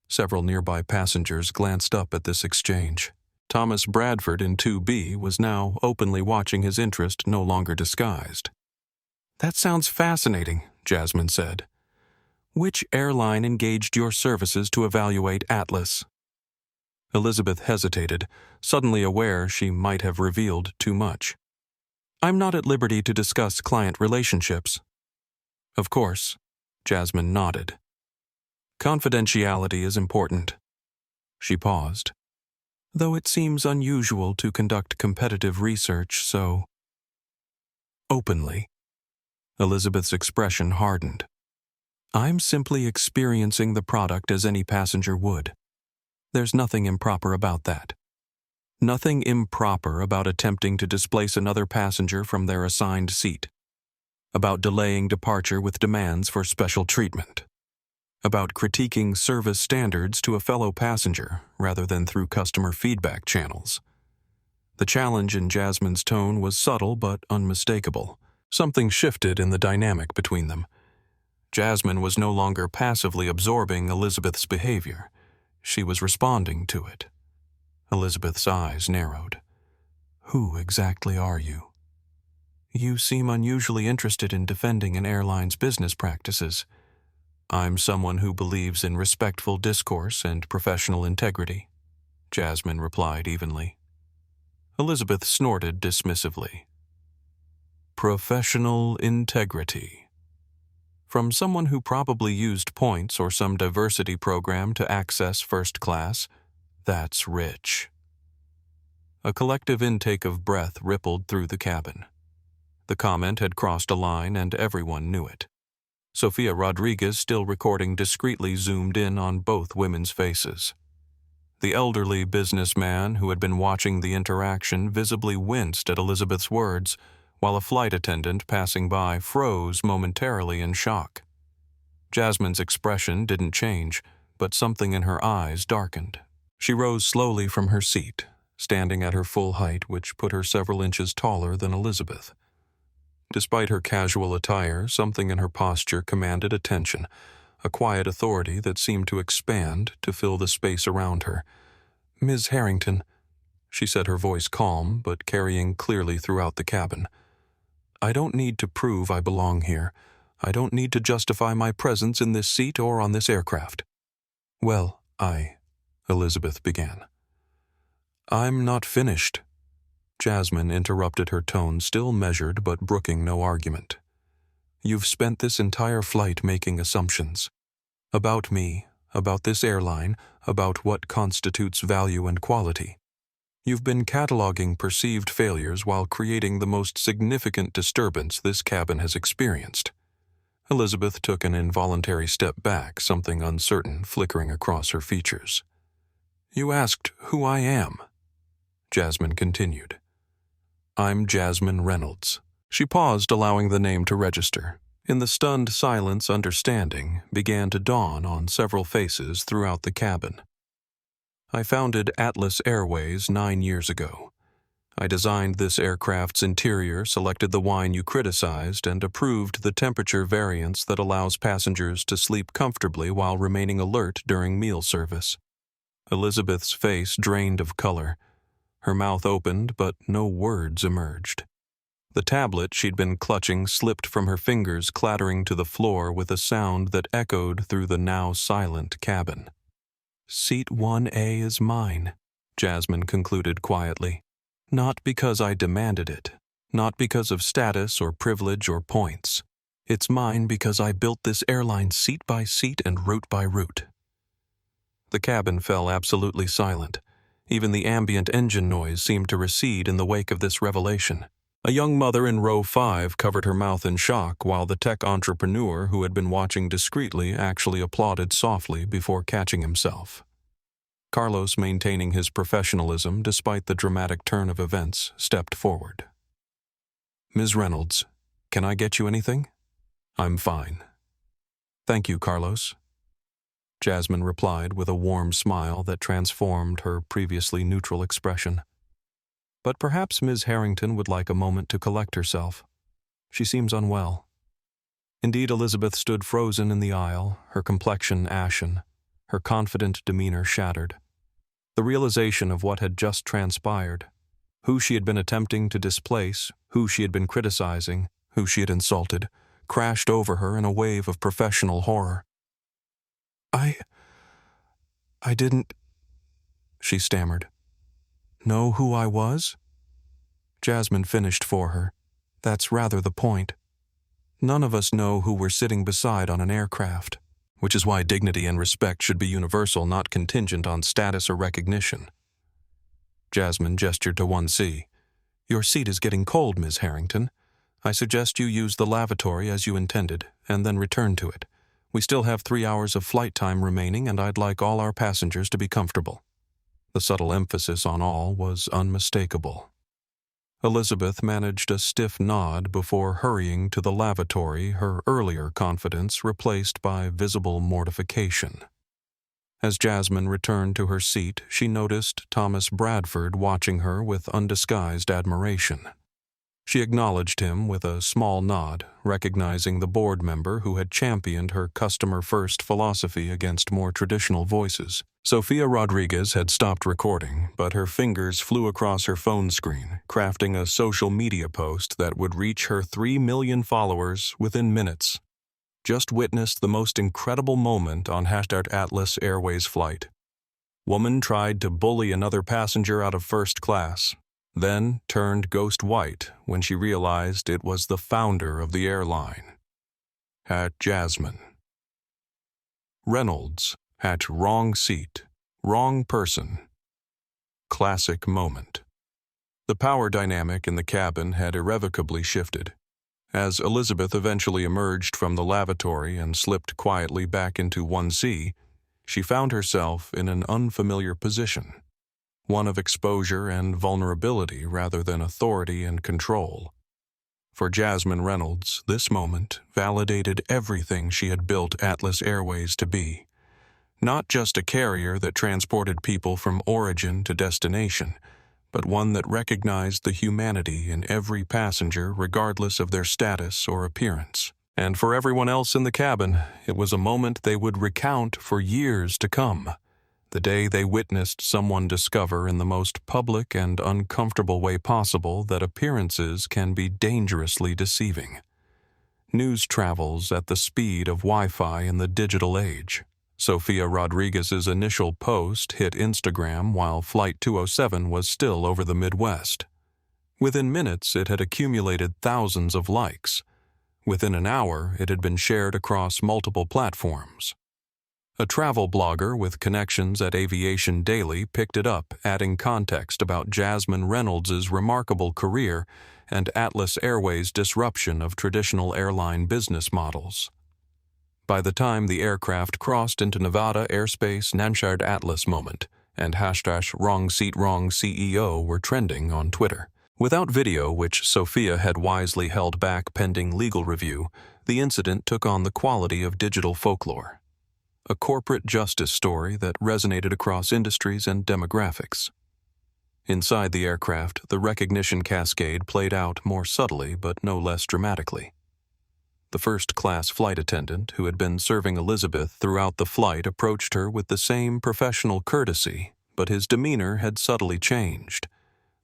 Several nearby passengers glanced up at this exchange. Thomas Bradford in 2B was now openly watching, his interest no longer disguised. "That sounds fascinating," Jasmine said. "Which airline engaged your services to evaluate Atlas?" Elizabeth hesitated, suddenly aware she might have revealed too much. "I'm not at liberty to discuss client relationships." "Of course," Jasmine nodded. "Confidentiality is important." She paused. "Though it seems unusual to conduct competitive research so openly." Elizabeth's expression hardened. "I'm simply experiencing the product as any passenger would. There's nothing improper about that. Nothing improper about attempting to displace another passenger from their assigned seat. About delaying departure with demands for special treatment. About critiquing service standards to a fellow passenger rather than through customer feedback channels." The challenge in Jasmine's tone was subtle but unmistakable. Something shifted in the dynamic between them. Jasmine was no longer passively absorbing Elizabeth's behavior. She was responding to it. Elizabeth's eyes narrowed. "Who exactly are you?" "You seem unusually interested in defending an airline's business practices." "I'm someone who believes in respectful discourse and professional integrity," Jasmine replied evenly. Elizabeth snorted dismissively. "Professional integrity. From someone who probably used points or some diversity program to access first class? That's rich." A collective intake of breath rippled through the cabin. The comment had crossed a line and everyone knew it. Sophia Rodriguez, still recording discreetly, zoomed in on both women's faces. The elderly businessman who had been watching the interaction visibly winced at Elizabeth's words, while a flight attendant passing by froze momentarily in shock. Jasmine's expression didn't change, but something in her eyes darkened. She rose slowly from her seat, standing at her full height, which put her several inches taller than Elizabeth. Despite her casual attire, something in her posture commanded attention, a quiet authority that seemed to expand to fill the space around her. "Ms. Harrington," she said, her voice calm but carrying clearly throughout the cabin. "I don't need to prove I belong here. I don't need to justify my presence in this seat or on this aircraft." "Well, Elizabeth began. "I'm not finished." Jasmine interrupted, her tone still measured but brooking no argument. "You've spent this entire flight making assumptions. About me, about this airline, about what constitutes value and quality. You've been cataloging perceived failures while creating the most significant disturbance this cabin has experienced." Elizabeth took an involuntary step back, something uncertain flickering across her features. "You asked who I am," Jasmine continued. "I'm Jasmine Reynolds." She paused, allowing the name to register. In the stunned silence, understanding began to dawn on several faces throughout the cabin. "I founded Atlas Airways 9 years ago. I designed this aircraft's interior, selected the wine you criticized, and approved the temperature variance that allows passengers to sleep comfortably while remaining alert during meal service." Elizabeth's face drained of color. Her mouth opened, but no words emerged. The tablet she'd been clutching slipped from her fingers, clattering to the floor with a sound that echoed through the now silent cabin. "Seat 1A is mine," Jasmine concluded quietly. "Not because I demanded it, not because of status or privilege or points. It's mine because I built this airline seat by seat and route by route." The cabin fell absolutely silent. Even the ambient engine noise seemed to recede in the wake of this revelation. A young mother in row 5 covered her mouth in shock, while the tech entrepreneur who had been watching discreetly actually applauded softly before catching himself. Carlos, maintaining his professionalism despite the dramatic turn of events, stepped forward. "Ms. Reynolds, can I get you anything?" "I'm fine." "Thank you, Carlos," Jasmine replied with a warm smile that transformed her previously neutral expression. "But perhaps Ms. Harrington would like a moment to collect herself. She seems unwell." Indeed, Elizabeth stood frozen in the aisle, her complexion ashen, her confident demeanor shattered. The realization of what had just transpired, who she had been attempting to displace, who she had been criticizing, who she had insulted, crashed over her in a wave of professional horror. I didn't, she stammered. Know who I was? Jasmine finished for her. That's rather the point. None of us know who we're sitting beside on an aircraft, which is why dignity and respect should be universal, not contingent on status or recognition. Jasmine gestured to 1C. Your seat is getting cold, Ms. Harrington. I suggest you use the lavatory as you intended, and then return to it. We still have 3 hours of flight time remaining, and I'd like all our passengers to be comfortable. The subtle emphasis on all was unmistakable. Elizabeth managed a stiff nod before hurrying to the lavatory, her earlier confidence replaced by visible mortification. As Jasmine returned to her seat, she noticed Thomas Bradford watching her with undisguised admiration. She acknowledged him with a small nod, recognizing the board member who had championed her customer-first philosophy against more traditional voices. Sofia Rodriguez had stopped recording, but her fingers flew across her phone screen, crafting a social media post that would reach her 3 million followers within minutes. Just witnessed the most incredible moment on #Atlas Airways flight. Woman tried to bully another passenger out of first class, then turned ghost white when she realized it was the founder of the airline. Jasmine Reynolds, wrong seat, wrong person. Classic moment. The power dynamic in the cabin had irrevocably shifted. As Elizabeth eventually emerged from the lavatory and slipped quietly back into 1C, she found herself in an unfamiliar position. One of exposure and vulnerability rather than authority and control. For Jasmine Reynolds, this moment validated everything she had built Atlas Airways to be. Not just a carrier that transported people from origin to destination, but one that recognized the humanity in every passenger regardless of their status or appearance. And for everyone else in the cabin, it was a moment they would recount for years to come. The day they witnessed someone discover in the most public and uncomfortable way possible that appearances can be dangerously deceiving. News travels at the speed of Wi-Fi in the digital age. Sofia Rodriguez's initial post hit Instagram while Flight 207 was still over the Midwest. Within minutes, it had accumulated thousands of likes. Within an hour, it had been shared across multiple platforms. A travel blogger with connections at Aviation Daily picked it up, adding context about Jasmine Reynolds' remarkable career and Atlas Airways' disruption of traditional airline business models. By the time the aircraft crossed into Nevada airspace, Nanchard Atlas moment and #wrong seat wrong CEO were trending on Twitter. Without video, which Sofia had wisely held back pending legal review, the incident took on the quality of digital folklore. A corporate justice story that resonated across industries and demographics. Inside the aircraft, the recognition cascade played out more subtly but no less dramatically. The first-class flight attendant who had been serving Elizabeth throughout the flight approached her with the same professional courtesy, but his demeanor had subtly changed.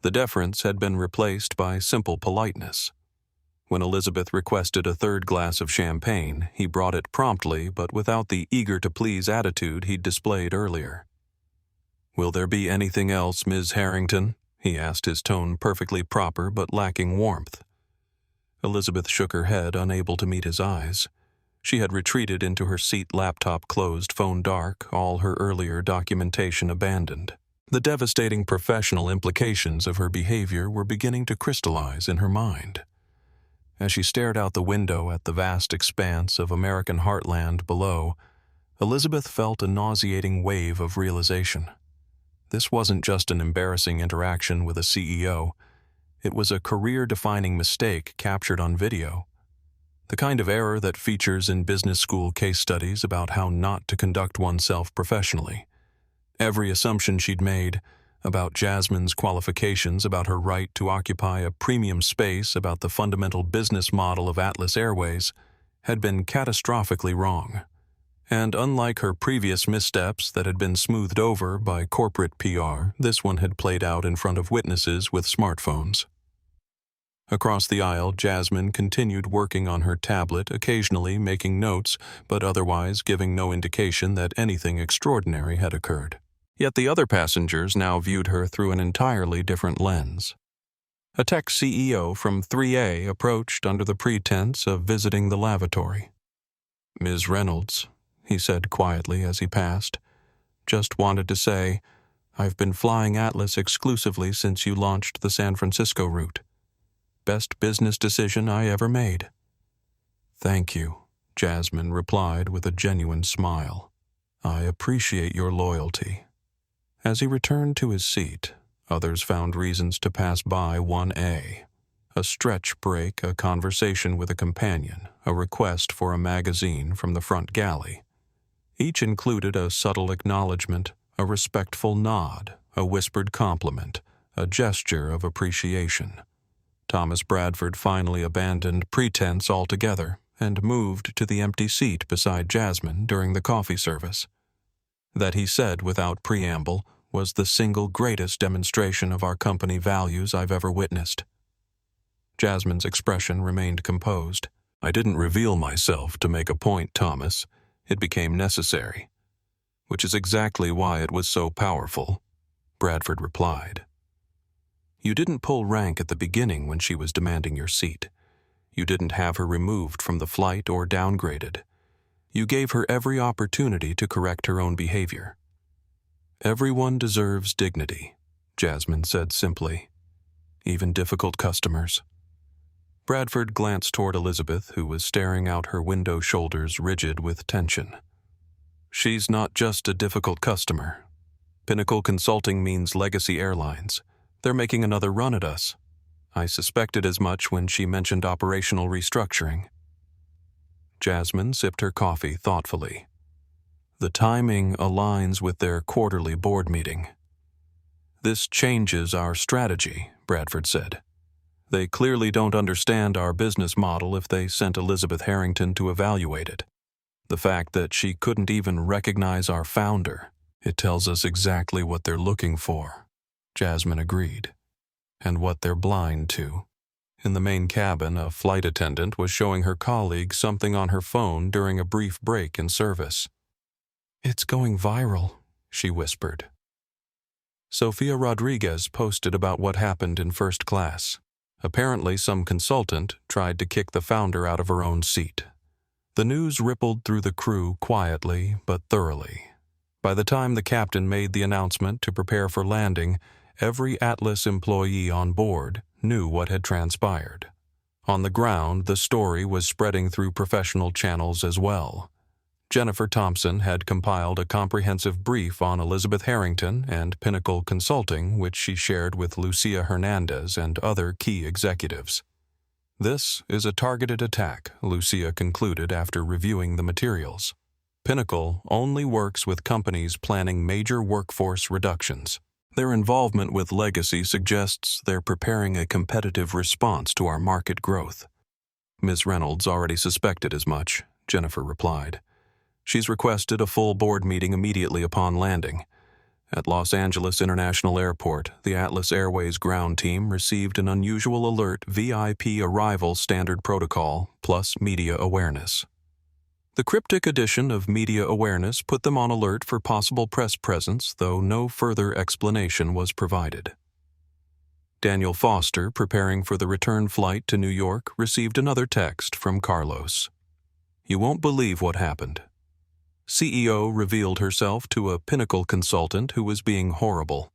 The deference had been replaced by simple politeness. When Elizabeth requested a third glass of champagne, he brought it promptly but without the eager-to-please attitude he'd displayed earlier. "Will there be anything else, Ms. Harrington?" he asked, his tone perfectly proper but lacking warmth. Elizabeth shook her head, unable to meet his eyes. She had retreated into her seat, laptop closed, phone dark, all her earlier documentation abandoned. The devastating professional implications of her behavior were beginning to crystallize in her mind. As she stared out the window at the vast expanse of American heartland below, Elizabeth felt a nauseating wave of realization. This wasn't just an embarrassing interaction with a CEO. It was a career-defining mistake captured on video. The kind of error that features in business school case studies about how not to conduct oneself professionally. Every assumption she'd made about Jasmine's qualifications, about her right to occupy a premium space, about the fundamental business model of Atlas Airways, had been catastrophically wrong. And unlike her previous missteps that had been smoothed over by corporate PR, this one had played out in front of witnesses with smartphones. Across the aisle, Jasmine continued working on her tablet, occasionally making notes, but otherwise giving no indication that anything extraordinary had occurred. Yet the other passengers now viewed her through an entirely different lens. A tech CEO from 3A approached under the pretense of visiting the lavatory. "Ms. Reynolds," he said quietly as he passed, "just wanted to say, I've been flying Atlas exclusively since you launched the San Francisco route. Best business decision I ever made." "Thank you," Jasmine replied with a genuine smile. "I appreciate your loyalty." As he returned to his seat, others found reasons to pass by 1A. A stretch break, a conversation with a companion, a request for a magazine from the front galley. Each included a subtle acknowledgement, a respectful nod, a whispered compliment, a gesture of appreciation. Thomas Bradford finally abandoned pretense altogether and moved to the empty seat beside Jasmine during the coffee service. That, he said without preamble, was the single greatest demonstration of our company values I've ever witnessed. Jasmine's expression remained composed. "I didn't reveal myself to make a point, Thomas. It became necessary. Which is exactly why it was so powerful," Bradford replied. "You didn't pull rank at the beginning when she was demanding your seat. You didn't have her removed from the flight or downgraded. You gave her every opportunity to correct her own behavior." "Everyone deserves dignity," Jasmine said simply. "Even difficult customers." Bradford glanced toward Elizabeth, who was staring out her window shoulders rigid with tension. "She's not just a difficult customer. Pinnacle Consulting means Legacy Airlines. They're making another run at us. I suspected as much when she mentioned operational restructuring." Jasmine sipped her coffee thoughtfully. "The timing aligns with their quarterly board meeting." "This changes our strategy," Bradford said. "They clearly don't understand our business model if they sent Elizabeth Harrington to evaluate it. The fact that she couldn't even recognize our founder, it tells us exactly what they're looking for," Jasmine agreed. "And what they're blind to." In the main cabin, a flight attendant was showing her colleague something on her phone during a brief break in service. "It's going viral," she whispered. Sofia Rodriguez posted about what happened in first class. Apparently, some consultant tried to kick the founder out of her own seat. The news rippled through the crew quietly but thoroughly. By the time the captain made the announcement to prepare for landing, every Atlas employee on board knew what had transpired. On the ground, the story was spreading through professional channels as well. Jennifer Thompson had compiled a comprehensive brief on Elizabeth Harrington and Pinnacle Consulting, which she shared with Lucia Hernandez and other key executives. "This is a targeted attack," Lucia concluded after reviewing the materials. "Pinnacle only works with companies planning major workforce reductions. Their involvement with Legacy suggests they're preparing a competitive response to our market growth." "Ms. Reynolds already suspected as much," Jennifer replied. "She's requested a full board meeting immediately upon landing. At Los Angeles International Airport, the Atlas Airways ground team received an unusual alert VIP arrival standard protocol plus media awareness. The cryptic addition of media awareness put them on alert for possible press presence, though no further explanation was provided." Daniel Foster, preparing for the return flight to New York, received another text from Carlos. "You won't believe what happened. CEO revealed herself to a Pinnacle consultant who was being horrible.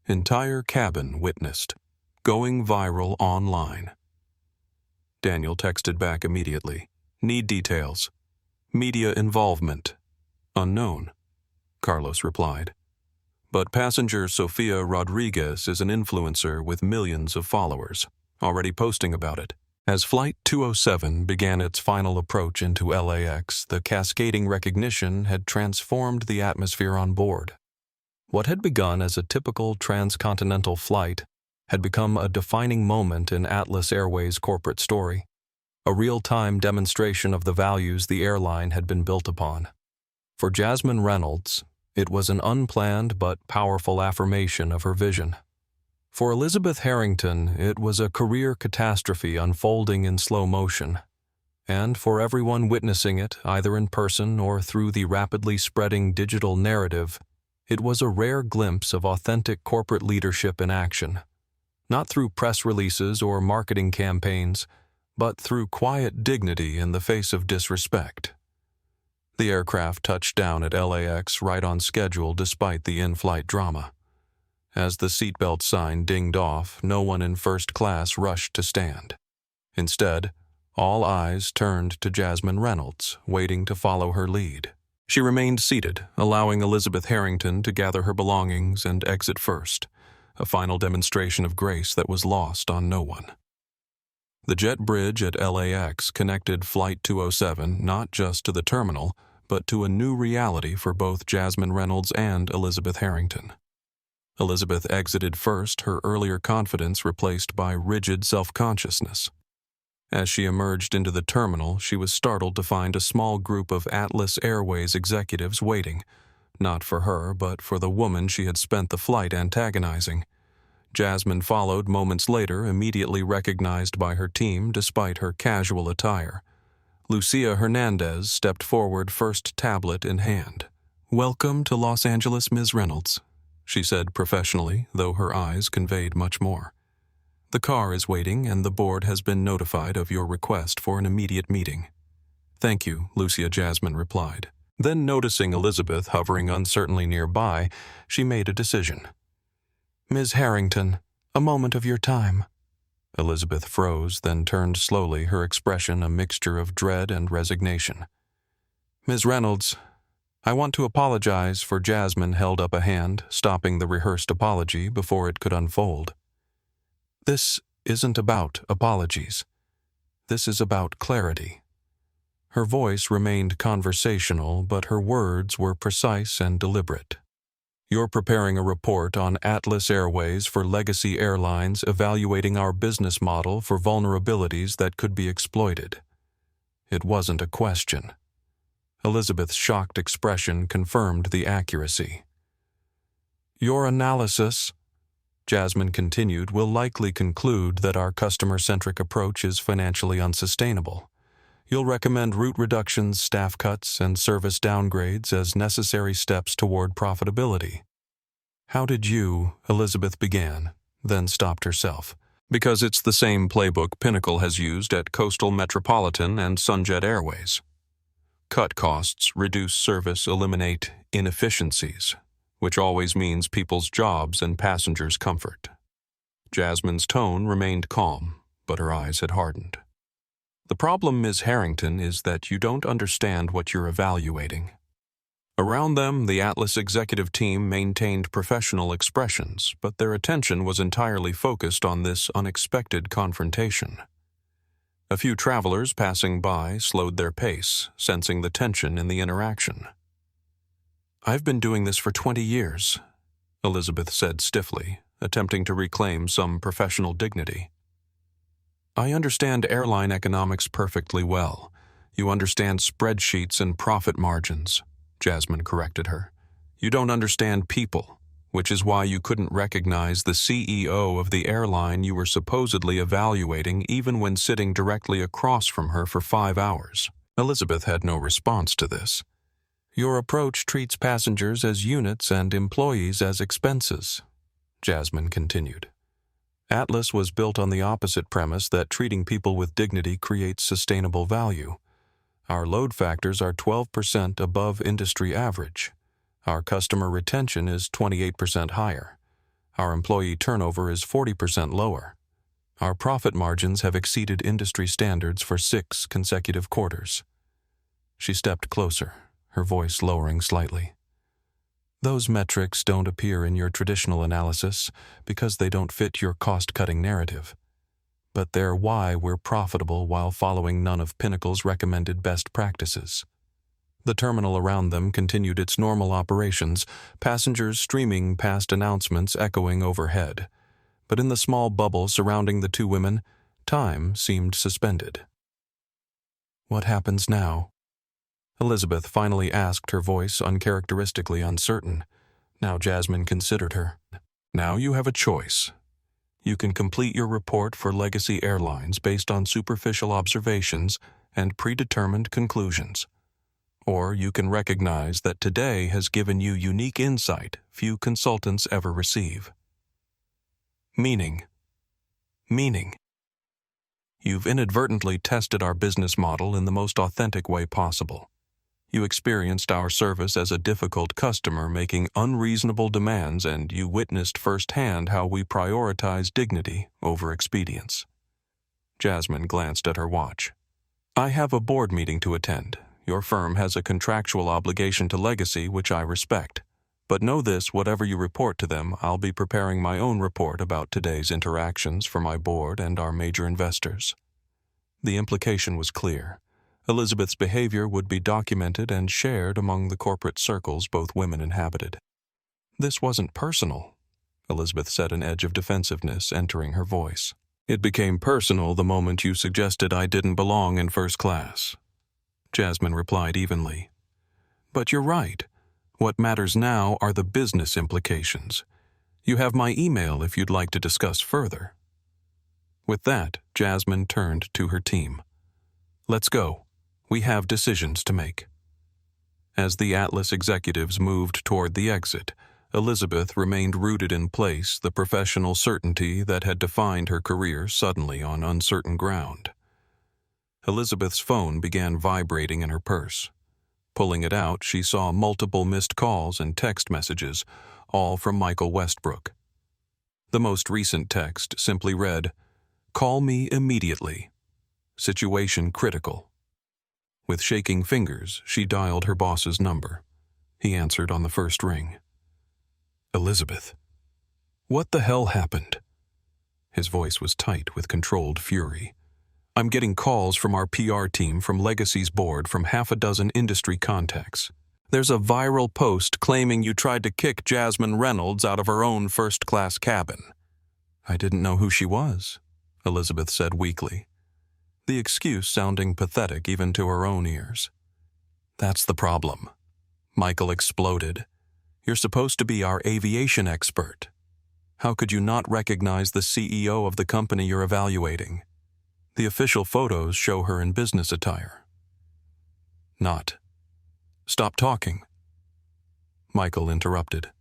Entire cabin witnessed. Going viral online." Daniel texted back immediately. "Need details. Media involvement. Unknown," Carlos replied. "But passenger Sofia Rodriguez is an influencer with millions of followers, already posting about it." As Flight 207 began its final approach into LAX, the cascading recognition had transformed the atmosphere on board. What had begun as a typical transcontinental flight had become a defining moment in Atlas Airways' corporate story, a real-time demonstration of the values the airline had been built upon. For Jasmine Reynolds, it was an unplanned but powerful affirmation of her vision. For Elizabeth Harrington, it was a career catastrophe unfolding in slow motion. And for everyone witnessing it, either in person or through the rapidly spreading digital narrative, it was a rare glimpse of authentic corporate leadership in action. Not through press releases or marketing campaigns, but through quiet dignity in the face of disrespect. The aircraft touched down at LAX right on schedule despite the in-flight drama. As the seatbelt sign dinged off, no one in first class rushed to stand. Instead, all eyes turned to Jasmine Reynolds, waiting to follow her lead. She remained seated, allowing Elizabeth Harrington to gather her belongings and exit first, a final demonstration of grace that was lost on no one. The jet bridge at LAX connected Flight 207 not just to the terminal, but to a new reality for both Jasmine Reynolds and Elizabeth Harrington. Elizabeth exited first, her earlier confidence replaced by rigid self-consciousness. As she emerged into the terminal, she was startled to find a small group of Atlas Airways executives waiting, not for her, but for the woman she had spent the flight antagonizing. Jasmine followed moments later, immediately recognized by her team despite her casual attire. Lucia Hernandez stepped forward, first tablet in hand. "Welcome to Los Angeles, Ms. Reynolds," she said professionally, though her eyes conveyed much more. "The car is waiting, and the board has been notified of your request for an immediate meeting." "Thank you," Lucia Jasmine replied. Then, noticing Elizabeth hovering uncertainly nearby, she made a decision. "Ms. Harrington, a moment of your time." Elizabeth froze, then turned slowly, her expression a mixture of dread and resignation. "Ms. Reynolds, I want to apologize for." Jasmine held up a hand, stopping the rehearsed apology before it could unfold. "This isn't about apologies. This is about clarity." Her voice remained conversational, but her words were precise and deliberate. "You're preparing a report on Atlas Airways for legacy airlines, evaluating our business model for vulnerabilities that could be exploited." It wasn't a question. Elizabeth's shocked expression confirmed the accuracy. "Your analysis," Jasmine continued, "will likely conclude that our customer-centric approach is financially unsustainable. You'll recommend route reductions, staff cuts, and service downgrades as necessary steps toward profitability." "How did you," Elizabeth began, then stopped herself. "Because it's the same playbook Pinnacle has used at Coastal Metropolitan and Sunjet Airways. Cut costs, reduce service, eliminate inefficiencies, which always means people's jobs and passengers' comfort." Jasmine's tone remained calm, but her eyes had hardened. "The problem, Ms. Harrington, is that you don't understand what you're evaluating." Around them, the Atlas executive team maintained professional expressions, but their attention was entirely focused on this unexpected confrontation. A few travelers passing by slowed their pace, sensing the tension in the interaction. "I've been doing this for 20 years, Elizabeth said stiffly, attempting to reclaim some professional dignity. "I understand airline economics perfectly well. You understand spreadsheets and profit margins," Jasmine corrected her. "You don't understand people, which is why you couldn't recognize the CEO of the airline you were supposedly evaluating even when sitting directly across from her for 5 hours. Elizabeth had no response to this. "Your approach treats passengers as units and employees as expenses," Jasmine continued. "Atlas was built on the opposite premise that treating people with dignity creates sustainable value. Our load factors are 12% above industry average. Our customer retention is 28% higher. Our employee turnover is 40% lower. Our profit margins have exceeded industry standards for 6 consecutive quarters." She stepped closer, her voice lowering slightly. "Those metrics don't appear in your traditional analysis because they don't fit your cost-cutting narrative. But they're why we're profitable while following none of Pinnacle's recommended best practices." The terminal around them continued its normal operations, passengers streaming past announcements echoing overhead. But in the small bubble surrounding the two women, time seemed suspended. "What happens now?" Elizabeth finally asked, her voice uncharacteristically uncertain. Now Jasmine considered her. Now you have a choice. You can complete your report for Legacy Airlines based on superficial observations and predetermined conclusions. Or you can recognize that today has given you unique insight few consultants ever receive. Meaning. Meaning. You've inadvertently tested our business model in the most authentic way possible. You experienced our service as a difficult customer making unreasonable demands, and you witnessed firsthand how we prioritize dignity over expedience. Jasmine glanced at her watch. I have a board meeting to attend. Your firm has a contractual obligation to Legacy, which I respect. But know this, whatever you report to them, I'll be preparing my own report about today's interactions for my board and our major investors. The implication was clear. Elizabeth's behavior would be documented and shared among the corporate circles both women inhabited. This wasn't personal, Elizabeth said, an edge of defensiveness entering her voice. It became personal the moment you suggested I didn't belong in first class. Jasmine replied evenly. But you're right. What matters now are the business implications. You have my email if you'd like to discuss further. With that, Jasmine turned to her team. Let's go. We have decisions to make. As the Atlas executives moved toward the exit, Elizabeth remained rooted in place, the professional certainty that had defined her career suddenly on uncertain ground. Elizabeth's phone began vibrating in her purse. Pulling it out, she saw multiple missed calls and text messages, all from Michael Westbrook. The most recent text simply read, "Call me immediately. Situation critical." With shaking fingers, she dialed her boss's number. He answered on the first ring. Elizabeth. What the hell happened? His voice was tight with controlled fury. I'm getting calls from our PR team, from Legacy's board, from half a dozen industry contacts. There's a viral post claiming you tried to kick Jasmine Reynolds out of her own first-class cabin. I didn't know who she was, Elizabeth said weakly, the excuse sounding pathetic even to her own ears. That's the problem. Michael exploded. You're supposed to be our aviation expert. How could you not recognize the CEO of the company you're evaluating? The official photos show her in business attire. Not. Stop talking. Michael interrupted.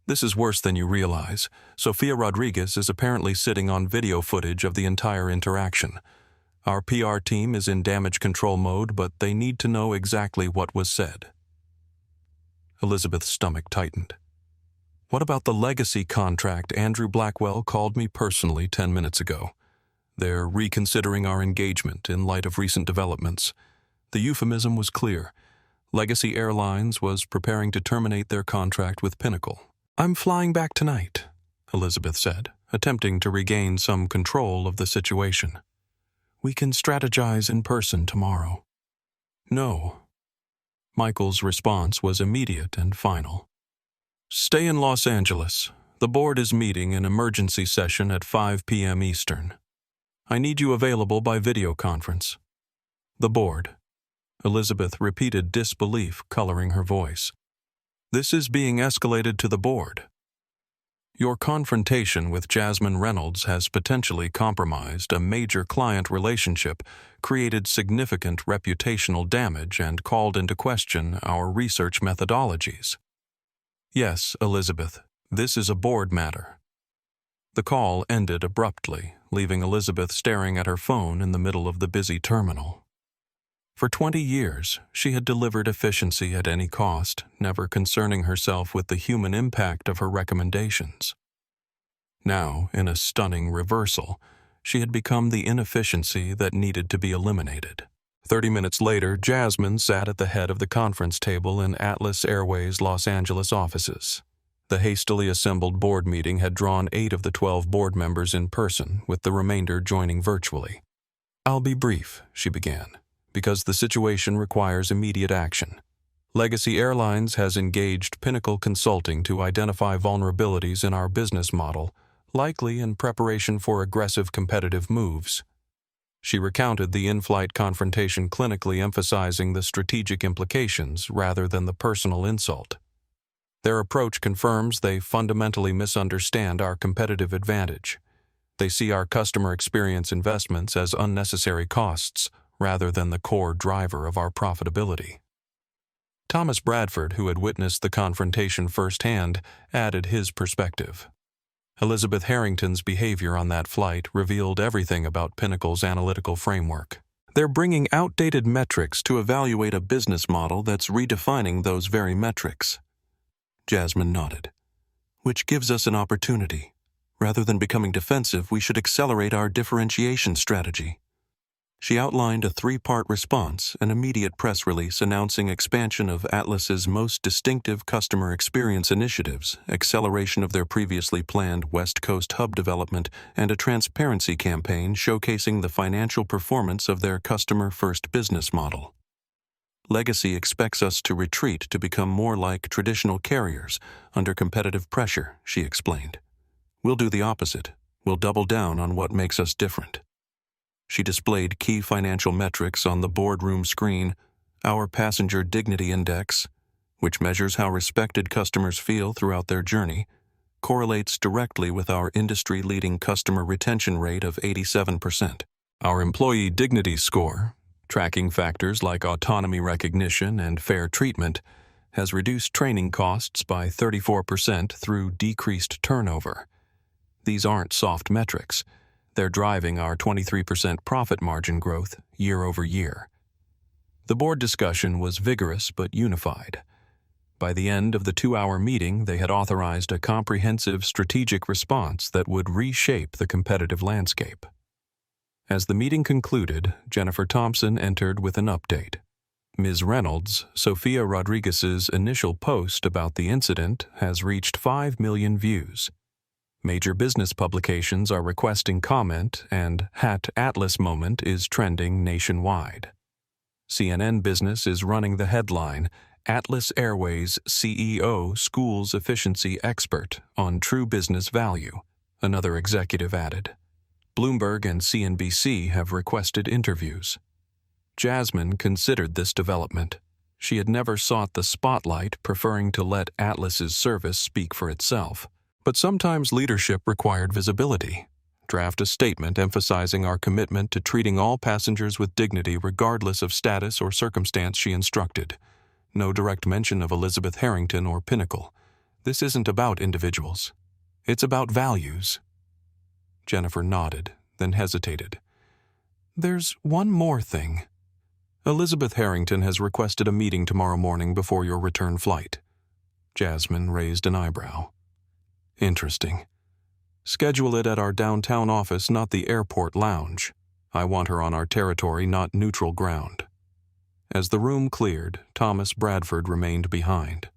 This is worse than you realize. Sofia Rodriguez is apparently sitting on video footage of the entire interaction. Our PR team is in damage control mode, but they need to know exactly what was said. Elizabeth's stomach tightened. What about the Legacy contract? Andrew Blackwell called me personally 10 minutes ago. They're reconsidering our engagement in light of recent developments. The euphemism was clear. Legacy Airlines was preparing to terminate their contract with Pinnacle. I'm flying back tonight, Elizabeth said, attempting to regain some control of the situation. We can strategize in person tomorrow. No. Michael's response was immediate and final. Stay in Los Angeles. The board is meeting an emergency session at 5 p.m. Eastern. I need you available by video conference. The board. Elizabeth repeated, disbelief coloring her voice. This is being escalated to the board. Your confrontation with Jasmine Reynolds has potentially compromised a major client relationship, created significant reputational damage, and called into question our research methodologies. Yes, Elizabeth, this is a board matter. The call ended abruptly, leaving Elizabeth staring at her phone in the middle of the busy terminal. For 20 years, she had delivered efficiency at any cost, never concerning herself with the human impact of her recommendations. Now, in a stunning reversal, she had become the inefficiency that needed to be eliminated. 30 minutes later, Jasmine sat at the head of the conference table in Atlas Airways' Los Angeles offices. The hastily assembled board meeting had drawn 8 of the 12 board members in person, with the remainder joining virtually. I'll be brief, she began, because the situation requires immediate action. Legacy Airlines has engaged Pinnacle Consulting to identify vulnerabilities in our business model, likely in preparation for aggressive competitive moves. She recounted the in-flight confrontation, clinically emphasizing the strategic implications rather than the personal insult. Their approach confirms they fundamentally misunderstand our competitive advantage. They see our customer experience investments as unnecessary costs rather than the core driver of our profitability. Thomas Bradford, who had witnessed the confrontation firsthand, added his perspective. Elizabeth Harrington's behavior on that flight revealed everything about Pinnacle's analytical framework. They're bringing outdated metrics to evaluate a business model that's redefining those very metrics. Jasmine nodded. Which gives us an opportunity. Rather than becoming defensive, we should accelerate our differentiation strategy. She outlined a 3-part response, an immediate press release announcing expansion of Atlas's most distinctive customer experience initiatives, acceleration of their previously planned West Coast hub development, and a transparency campaign showcasing the financial performance of their customer-first business model. Legacy expects us to retreat to become more like traditional carriers under competitive pressure, she explained. We'll do the opposite. We'll double down on what makes us different. She displayed key financial metrics on the boardroom screen, our Passenger Dignity Index, which measures how respected customers feel throughout their journey, correlates directly with our industry-leading customer retention rate of 87%. Our Employee Dignity Score, tracking factors like autonomy recognition and fair treatment, has reduced training costs by 34% through decreased turnover. These aren't soft metrics. They're driving our 23% profit margin growth year over year. The board discussion was vigorous but unified. By the end of the 2-hour meeting, they had authorized a comprehensive strategic response that would reshape the competitive landscape. As the meeting concluded, Jennifer Thompson entered with an update. Ms. Reynolds, Sofia Rodriguez's initial post about the incident has reached 5 million views. Major business publications are requesting comment, and #Atlas moment is trending nationwide. CNN Business is running the headline, Atlas Airways CEO schools efficiency expert on true business value, another executive added. Bloomberg and CNBC have requested interviews. Jasmine considered this development. She had never sought the spotlight, preferring to let Atlas's service speak for itself. But sometimes leadership required visibility. Draft a statement emphasizing our commitment to treating all passengers with dignity regardless of status or circumstance, she instructed. No direct mention of Elizabeth Harrington or Pinnacle. This isn't about individuals. It's about values. Jennifer nodded, then hesitated. There's one more thing. Elizabeth Harrington has requested a meeting tomorrow morning before your return flight. Jasmine raised an eyebrow. Interesting. Schedule it at our downtown office, not the airport lounge. I want her on our territory, not neutral ground. As the room cleared, Thomas Bradford remained behind.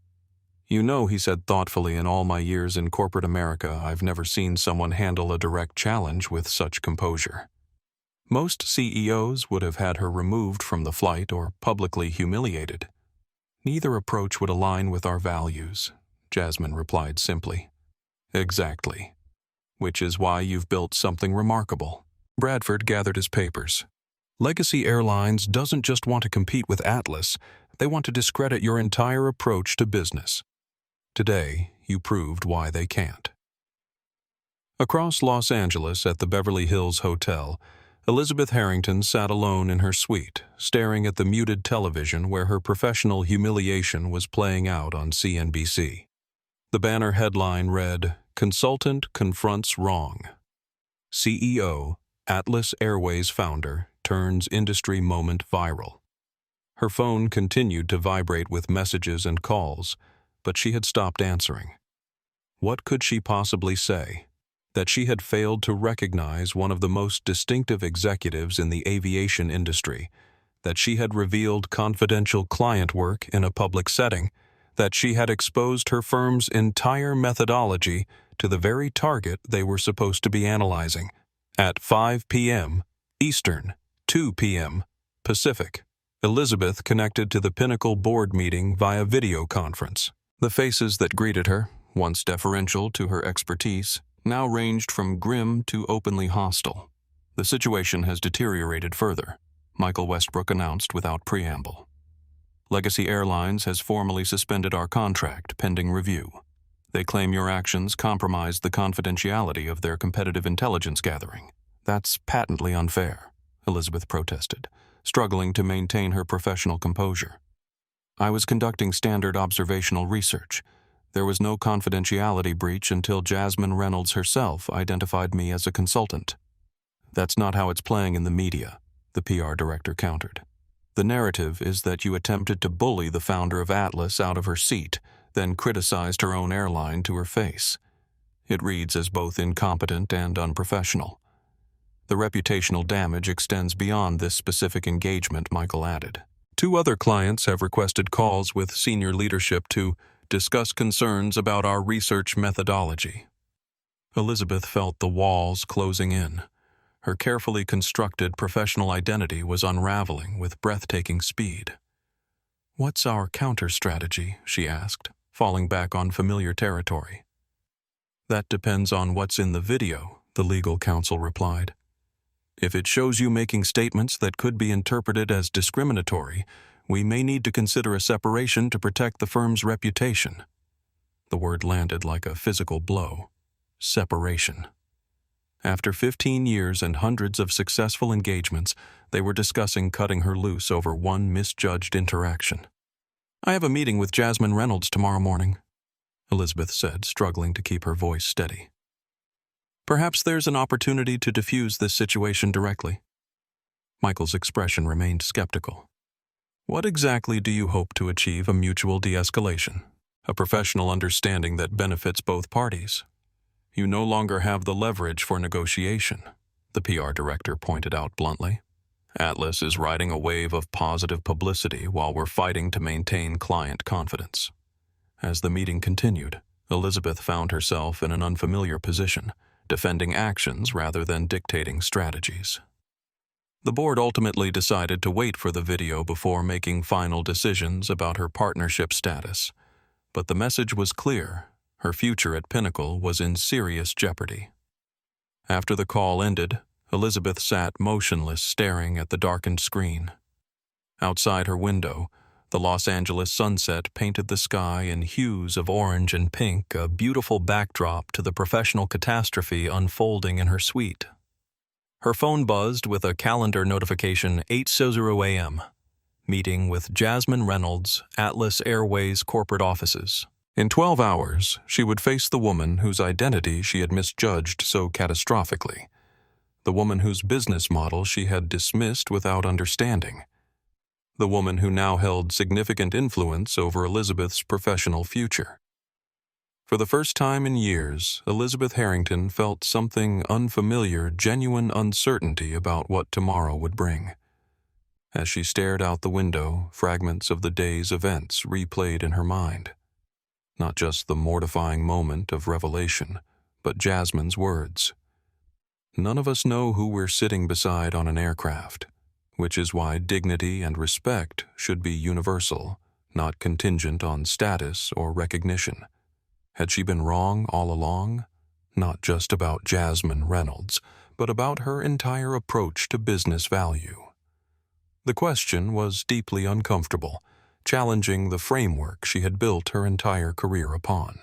You know, he said thoughtfully, in all my years in corporate America, I've never seen someone handle a direct challenge with such composure. Most CEOs would have had her removed from the flight or publicly humiliated. Neither approach would align with our values, Jasmine replied simply. Exactly. Which is why you've built something remarkable. Bradford gathered his papers. Legacy Airlines doesn't just want to compete with Atlas, they want to discredit your entire approach to business. Today, you proved why they can't. Across Los Angeles at the Beverly Hills Hotel, Elizabeth Harrington sat alone in her suite, staring at the muted television where her professional humiliation was playing out on CNBC. The banner headline read, Consultant Confronts Wrong. CEO, Atlas Airways founder, turns industry moment viral. Her phone continued to vibrate with messages and calls, but she had stopped answering. What could she possibly say? That she had failed to recognize one of the most distinctive executives in the aviation industry, that she had revealed confidential client work in a public setting, that she had exposed her firm's entire methodology to the very target they were supposed to be analyzing, at 5 p.m. Eastern, 2 p.m. Pacific. Elizabeth connected to the Pinnacle board meeting via video conference. The faces that greeted her, once deferential to her expertise, now ranged from grim to openly hostile. The situation has deteriorated further, Michael Westbrook announced without preamble. Legacy Airlines has formally suspended our contract pending review. They claim your actions compromised the confidentiality of their competitive intelligence gathering. That's patently unfair, Elizabeth protested, struggling to maintain her professional composure. I was conducting standard observational research. There was no confidentiality breach until Jasmine Reynolds herself identified me as a consultant. That's not how it's playing in the media, the PR director countered. The narrative is that you attempted to bully the founder of Atlas out of her seat, then criticized her own airline to her face. It reads as both incompetent and unprofessional. The reputational damage extends beyond this specific engagement, Michael added. 2 other clients have requested calls with senior leadership to discuss concerns about our research methodology. Elizabeth felt the walls closing in. Her carefully constructed professional identity was unraveling with breathtaking speed. "What's our counter-strategy?" she asked, falling back on familiar territory. "That depends on what's in the video," the legal counsel replied. "If it shows you making statements that could be interpreted as discriminatory, we may need to consider a separation to protect the firm's reputation." The word landed like a physical blow. Separation. After 15 years and hundreds of successful engagements, they were discussing cutting her loose over one misjudged interaction. "I have a meeting with Jasmine Reynolds tomorrow morning," Elizabeth said, struggling to keep her voice steady. "Perhaps there's an opportunity to diffuse this situation directly." Michael's expression remained skeptical. "What exactly do you hope to achieve? A mutual de-escalation? A professional understanding that benefits both parties? You no longer have the leverage for negotiation," the PR director pointed out bluntly. "Atlas is riding a wave of positive publicity while we're fighting to maintain client confidence." As the meeting continued, Elizabeth found herself in an unfamiliar position, defending actions rather than dictating strategies. The board ultimately decided to wait for the video before making final decisions about her partnership status, but the message was clear. Her future at Pinnacle was in serious jeopardy. After the call ended, Elizabeth sat motionless, staring at the darkened screen. Outside her window, the Los Angeles sunset painted the sky in hues of orange and pink, a beautiful backdrop to the professional catastrophe unfolding in her suite. Her phone buzzed with a calendar notification, 8:00 a.m. Meeting with Jasmine Reynolds, Atlas Airways corporate offices. In 12 hours, she would face the woman whose identity she had misjudged so catastrophically, the woman whose business model she had dismissed without understanding, the woman who now held significant influence over Elizabeth's professional future. For the first time in years, Elizabeth Harrington felt something unfamiliar, genuine uncertainty about what tomorrow would bring. As she stared out the window, fragments of the day's events replayed in her mind. Not just the mortifying moment of revelation, but Jasmine's words. "None of us know who we're sitting beside on an aircraft, which is why dignity and respect should be universal, not contingent on status or recognition." Had she been wrong all along? Not just about Jasmine Reynolds, but about her entire approach to business value. The question was deeply uncomfortable, challenging the framework she had built her entire career upon.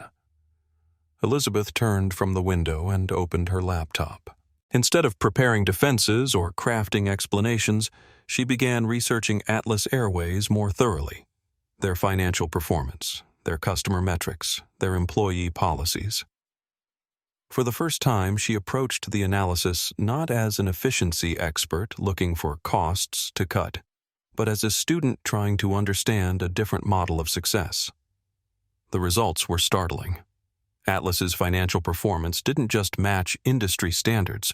Elizabeth turned from the window and opened her laptop. Instead of preparing defenses or crafting explanations, she began researching Atlas Airways more thoroughly. Their financial performance, their customer metrics, their employee policies. For the first time, she approached the analysis not as an efficiency expert looking for costs to cut, but as a student trying to understand a different model of success. The results were startling. Atlas's financial performance didn't just match industry standards.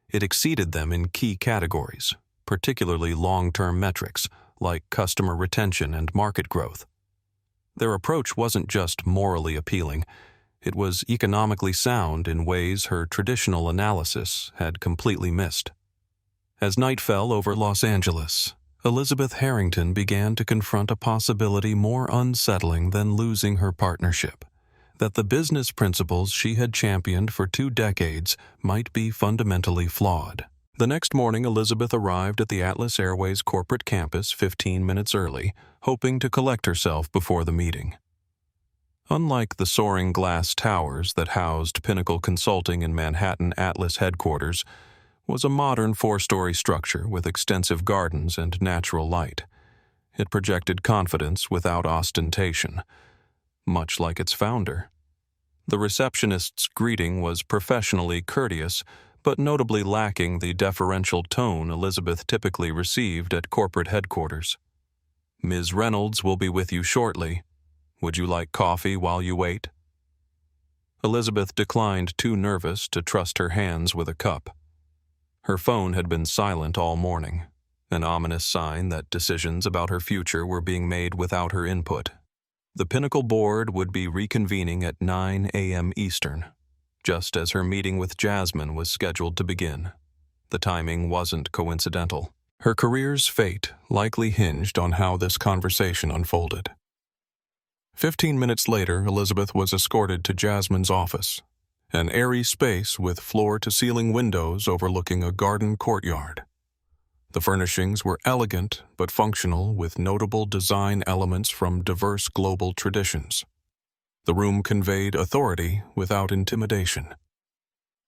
It exceeded them in key categories, particularly long-term metrics like customer retention and market growth. Their approach wasn't just morally appealing, it was economically sound in ways her traditional analysis had completely missed. As night fell over Los Angeles, Elizabeth Harrington began to confront a possibility more unsettling than losing her partnership, that the business principles she had championed for 2 decades might be fundamentally flawed. The next morning, Elizabeth arrived at the Atlas Airways corporate campus 15 minutes early, hoping to collect herself before the meeting. Unlike the soaring glass towers that housed Pinnacle Consulting in Manhattan Atlas headquarters, was a modern 4-story structure with extensive gardens and natural light. It projected confidence without ostentation, much like its founder. The receptionist's greeting was professionally courteous, but notably lacking the deferential tone Elizabeth typically received at corporate headquarters. "Ms. Reynolds will be with you shortly. Would you like coffee while you wait?" Elizabeth declined, too nervous to trust her hands with a cup. Her phone had been silent all morning, an ominous sign that decisions about her future were being made without her input. The Pinnacle board would be reconvening at 9 a.m. Eastern, just as her meeting with Jasmine was scheduled to begin. The timing wasn't coincidental. Her career's fate likely hinged on how this conversation unfolded. 15 minutes later, Elizabeth was escorted to Jasmine's office, an airy space with floor-to-ceiling windows overlooking a garden courtyard. The furnishings were elegant but functional, with notable design elements from diverse global traditions. The room conveyed authority without intimidation.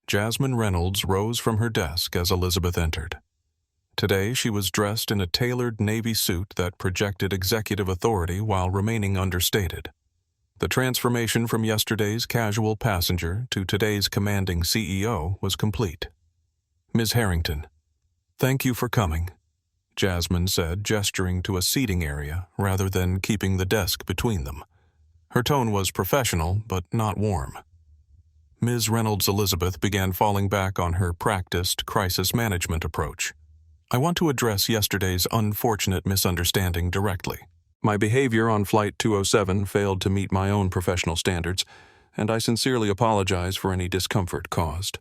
Jasmine Reynolds rose from her desk as Elizabeth entered. Today she was dressed in a tailored navy suit that projected executive authority while remaining understated. The transformation from yesterday's casual passenger to today's commanding CEO was complete. "Ms. Harrington, thank you for coming," Jasmine said, gesturing to a seating area rather than keeping the desk between them. Her tone was professional, but not warm. Ms. Reynolds Elizabeth began falling back on her practiced crisis management approach. "I want to address yesterday's unfortunate misunderstanding directly. My behavior on Flight 207 failed to meet my own professional standards, and I sincerely apologize for any discomfort caused."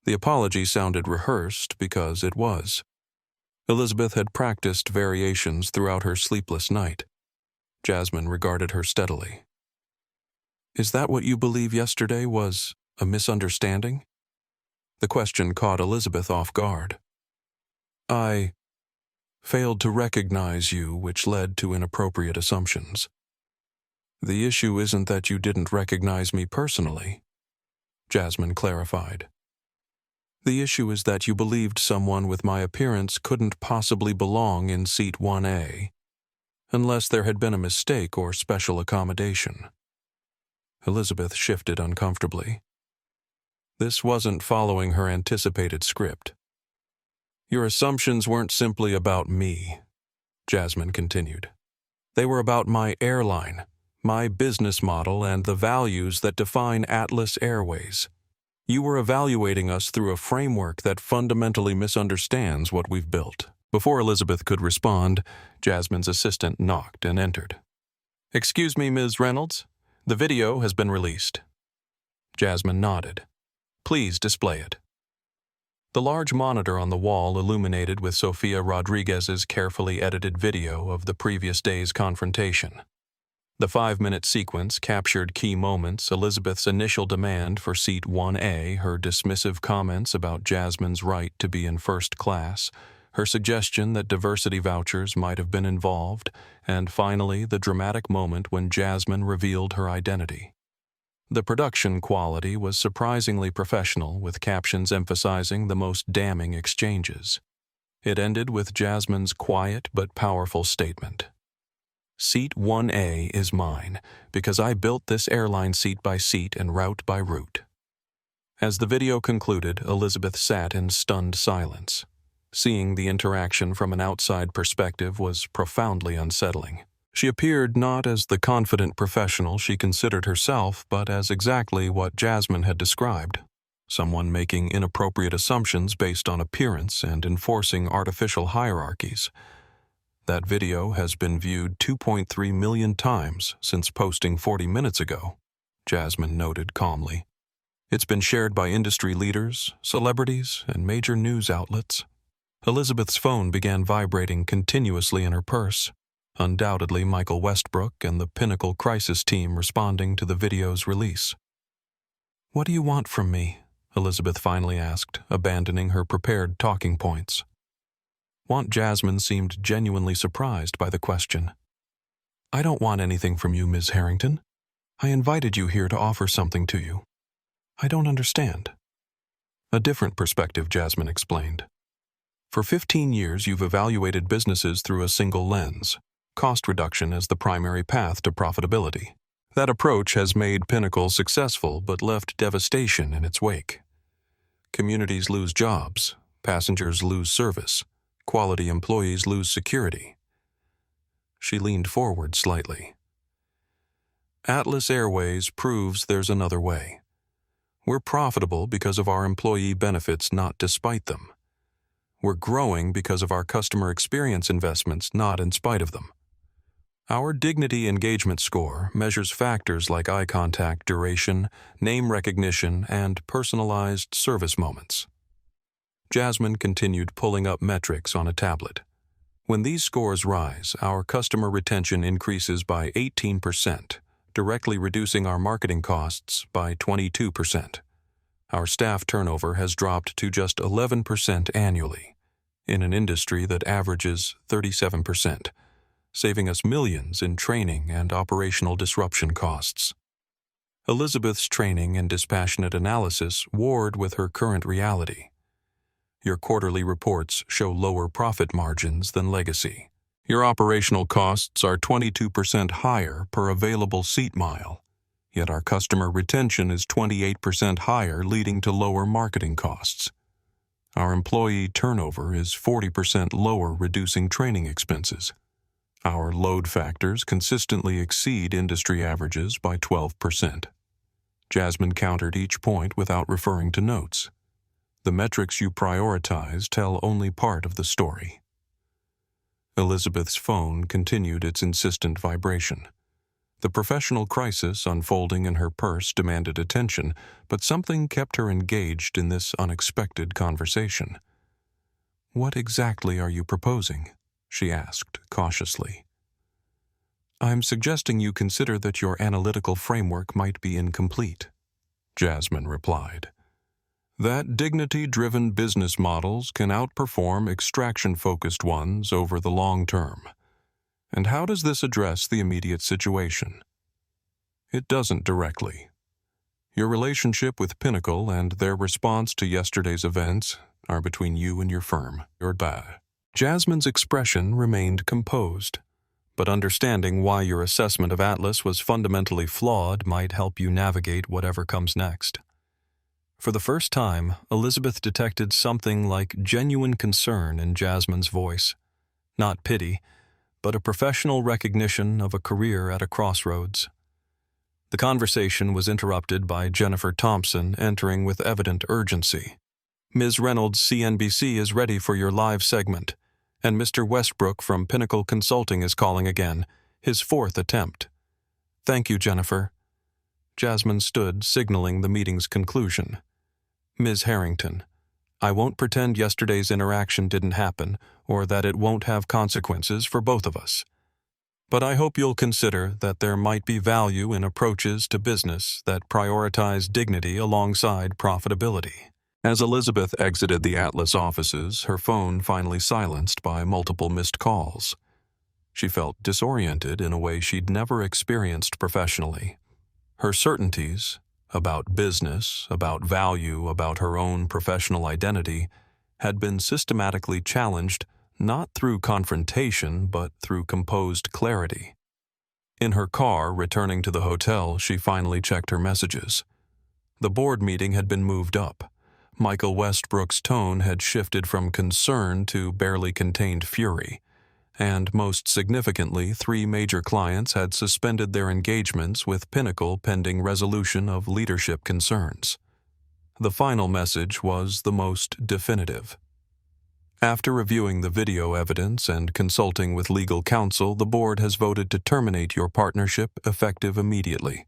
The apology sounded rehearsed because it was. Elizabeth had practiced variations throughout her sleepless night. Jasmine regarded her steadily. "Is that what you believe yesterday was a misunderstanding?" The question caught Elizabeth off guard. "I failed to recognize you, which led to inappropriate assumptions. The issue isn't that you didn't recognize me personally," Jasmine clarified. "The issue is that you believed someone with my appearance couldn't possibly belong in seat 1A, unless there had been a mistake or special accommodation." Elizabeth shifted uncomfortably. This wasn't following her anticipated script. "Your assumptions weren't simply about me," Jasmine continued. "They were about my airline, my business model, and the values that define Atlas Airways. You were evaluating us through a framework that fundamentally misunderstands what we've built." Before Elizabeth could respond, Jasmine's assistant knocked and entered. "Excuse me, Ms. Reynolds. The video has been released." Jasmine nodded. "Please display it." The large monitor on the wall illuminated with Sofia Rodriguez's carefully edited video of the previous day's confrontation. The 5-minute sequence captured key moments: Elizabeth's initial demand for seat 1A, her dismissive comments about Jasmine's right to be in first class, her suggestion that diversity vouchers might have been involved, and finally the dramatic moment when Jasmine revealed her identity. The production quality was surprisingly professional, with captions emphasizing the most damning exchanges. It ended with Jasmine's quiet but powerful statement. "Seat 1A is mine, because I built this airline seat by seat and route by route." As the video concluded, Elizabeth sat in stunned silence. Seeing the interaction from an outside perspective was profoundly unsettling. She appeared not as the confident professional she considered herself, but as exactly what Jasmine had described: someone making inappropriate assumptions based on appearance and enforcing artificial hierarchies. That video has been viewed 2.3 million times since posting 40 minutes ago, Jasmine noted calmly. It's been shared by industry leaders, celebrities, and major news outlets. Elizabeth's phone began vibrating continuously in her purse. Undoubtedly Michael Westbrook and the Pinnacle crisis team responding to the video's release. "What do you want from me?" Elizabeth finally asked, abandoning her prepared talking points. Aunt Jasmine seemed genuinely surprised by the question. I don't want anything from you, Ms. Harrington. I invited you here to offer something to you. I don't understand. A different perspective, Jasmine explained. For 15 years, you've evaluated businesses through a single lens, cost reduction as the primary path to profitability. That approach has made Pinnacle successful but left devastation in its wake. Communities lose jobs, passengers lose service, quality employees lose security. She leaned forward slightly. Atlas Airways proves there's another way. We're profitable because of our employee benefits, not despite them. We're growing because of our customer experience investments, not in spite of them. Our Dignity Engagement Score measures factors like eye contact duration, name recognition, and personalized service moments. Jasmine continued pulling up metrics on a tablet. When these scores rise, our customer retention increases by 18%, directly reducing our marketing costs by 22%. Our staff turnover has dropped to just 11% annually, in an industry that averages 37%, saving us millions in training and operational disruption costs. Elizabeth's training and dispassionate analysis warred with her current reality. Your quarterly reports show lower profit margins than legacy. Your operational costs are 22% higher per available seat mile, yet our customer retention is 28% higher, leading to lower marketing costs. Our employee turnover is 40% lower, reducing training expenses. Our load factors consistently exceed industry averages by 12%. Jasmine countered each point without referring to notes. The metrics you prioritize tell only part of the story. Elizabeth's phone continued its insistent vibration. The professional crisis unfolding in her purse demanded attention, but something kept her engaged in this unexpected conversation. What exactly are you proposing? She asked cautiously. I'm suggesting you consider that your analytical framework might be incomplete, Jasmine replied. That dignity-driven business models can outperform extraction-focused ones over the long term. And how does this address the immediate situation? It doesn't directly. Your relationship with Pinnacle and their response to yesterday's events are between you and your firm. You're bad. Jasmine's expression remained composed, but understanding why your assessment of Atlas was fundamentally flawed might help you navigate whatever comes next. For the first time, Elizabeth detected something like genuine concern in Jasmine's voice. Not pity, but a professional recognition of a career at a crossroads. The conversation was interrupted by Jennifer Thompson entering with evident urgency. Ms. Reynolds, CNBC is ready for your live segment, and Mr. Westbrook from Pinnacle Consulting is calling again, his fourth attempt. Thank you, Jennifer. Jasmine stood, signaling the meeting's conclusion. Ms. Harrington, I won't pretend yesterday's interaction didn't happen or that it won't have consequences for both of us. But I hope you'll consider that there might be value in approaches to business that prioritize dignity alongside profitability. As Elizabeth exited the Atlas offices, her phone finally silenced by multiple missed calls. She felt disoriented in a way she'd never experienced professionally. Her certainties about business, about value, about her own professional identity had been systematically challenged not through confrontation but through composed clarity. In her car, returning to the hotel, she finally checked her messages. The board meeting had been moved up. Michael Westbrook's tone had shifted from concern to barely contained fury. And most significantly, 3 major clients had suspended their engagements with Pinnacle pending resolution of leadership concerns. The final message was the most definitive. After reviewing the video evidence and consulting with legal counsel, the board has voted to terminate your partnership effective immediately.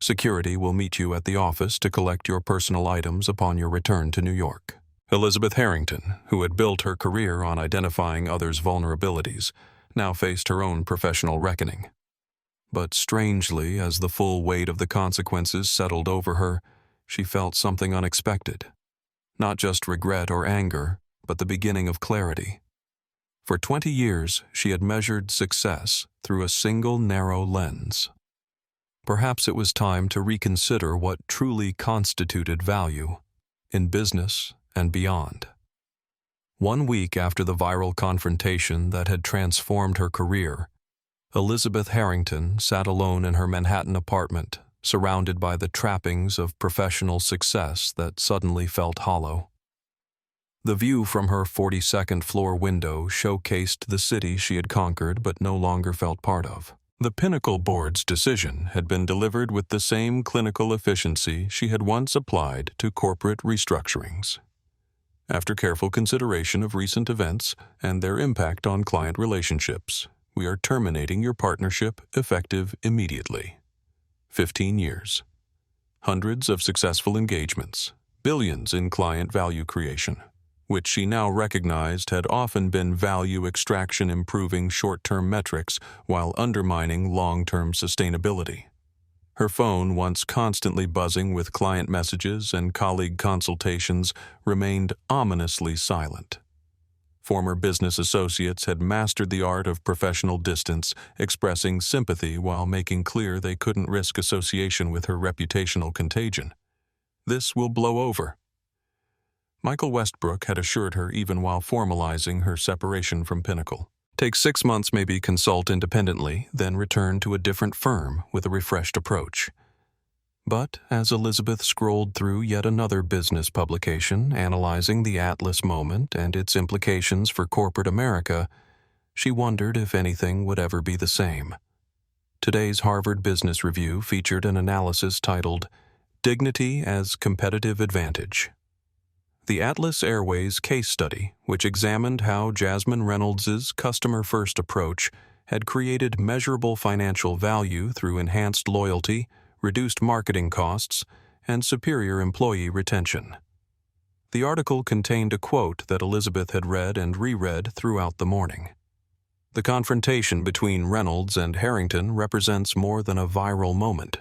Security will meet you at the office to collect your personal items upon your return to New York. Elizabeth Harrington, who had built her career on identifying others' vulnerabilities, now faced her own professional reckoning. But strangely, as the full weight of the consequences settled over her, she felt something unexpected. Not just regret or anger, but the beginning of clarity. For 20 years, she had measured success through a single narrow lens. Perhaps it was time to reconsider what truly constituted value in business and beyond. 1 week after the viral confrontation that had transformed her career, Elizabeth Harrington sat alone in her Manhattan apartment, surrounded by the trappings of professional success that suddenly felt hollow. The view from her 42nd floor window showcased the city she had conquered but no longer felt part of. The Pinnacle Board's decision had been delivered with the same clinical efficiency she had once applied to corporate restructurings. After careful consideration of recent events and their impact on client relationships, we are terminating your partnership effective immediately. 15 years. Hundreds of successful engagements, billions in client value creation, which she now recognized had often been value extraction improving short-term metrics while undermining long-term sustainability. Her phone, once constantly buzzing with client messages and colleague consultations, remained ominously silent. Former business associates had mastered the art of professional distance, expressing sympathy while making clear they couldn't risk association with her reputational contagion. This will blow over. Michael Westbrook had assured her even while formalizing her separation from Pinnacle. Take 6 months, maybe consult independently, then return to a different firm with a refreshed approach. But as Elizabeth scrolled through yet another business publication analyzing the Atlas moment and its implications for corporate America, she wondered if anything would ever be the same. Today's Harvard Business Review featured an analysis titled, "Dignity as Competitive Advantage." The Atlas Airways case study, which examined how Jasmine Reynolds' customer-first approach had created measurable financial value through enhanced loyalty, reduced marketing costs, and superior employee retention. The article contained a quote that Elizabeth had read and reread throughout the morning. The confrontation between Reynolds and Harrington represents more than a viral moment.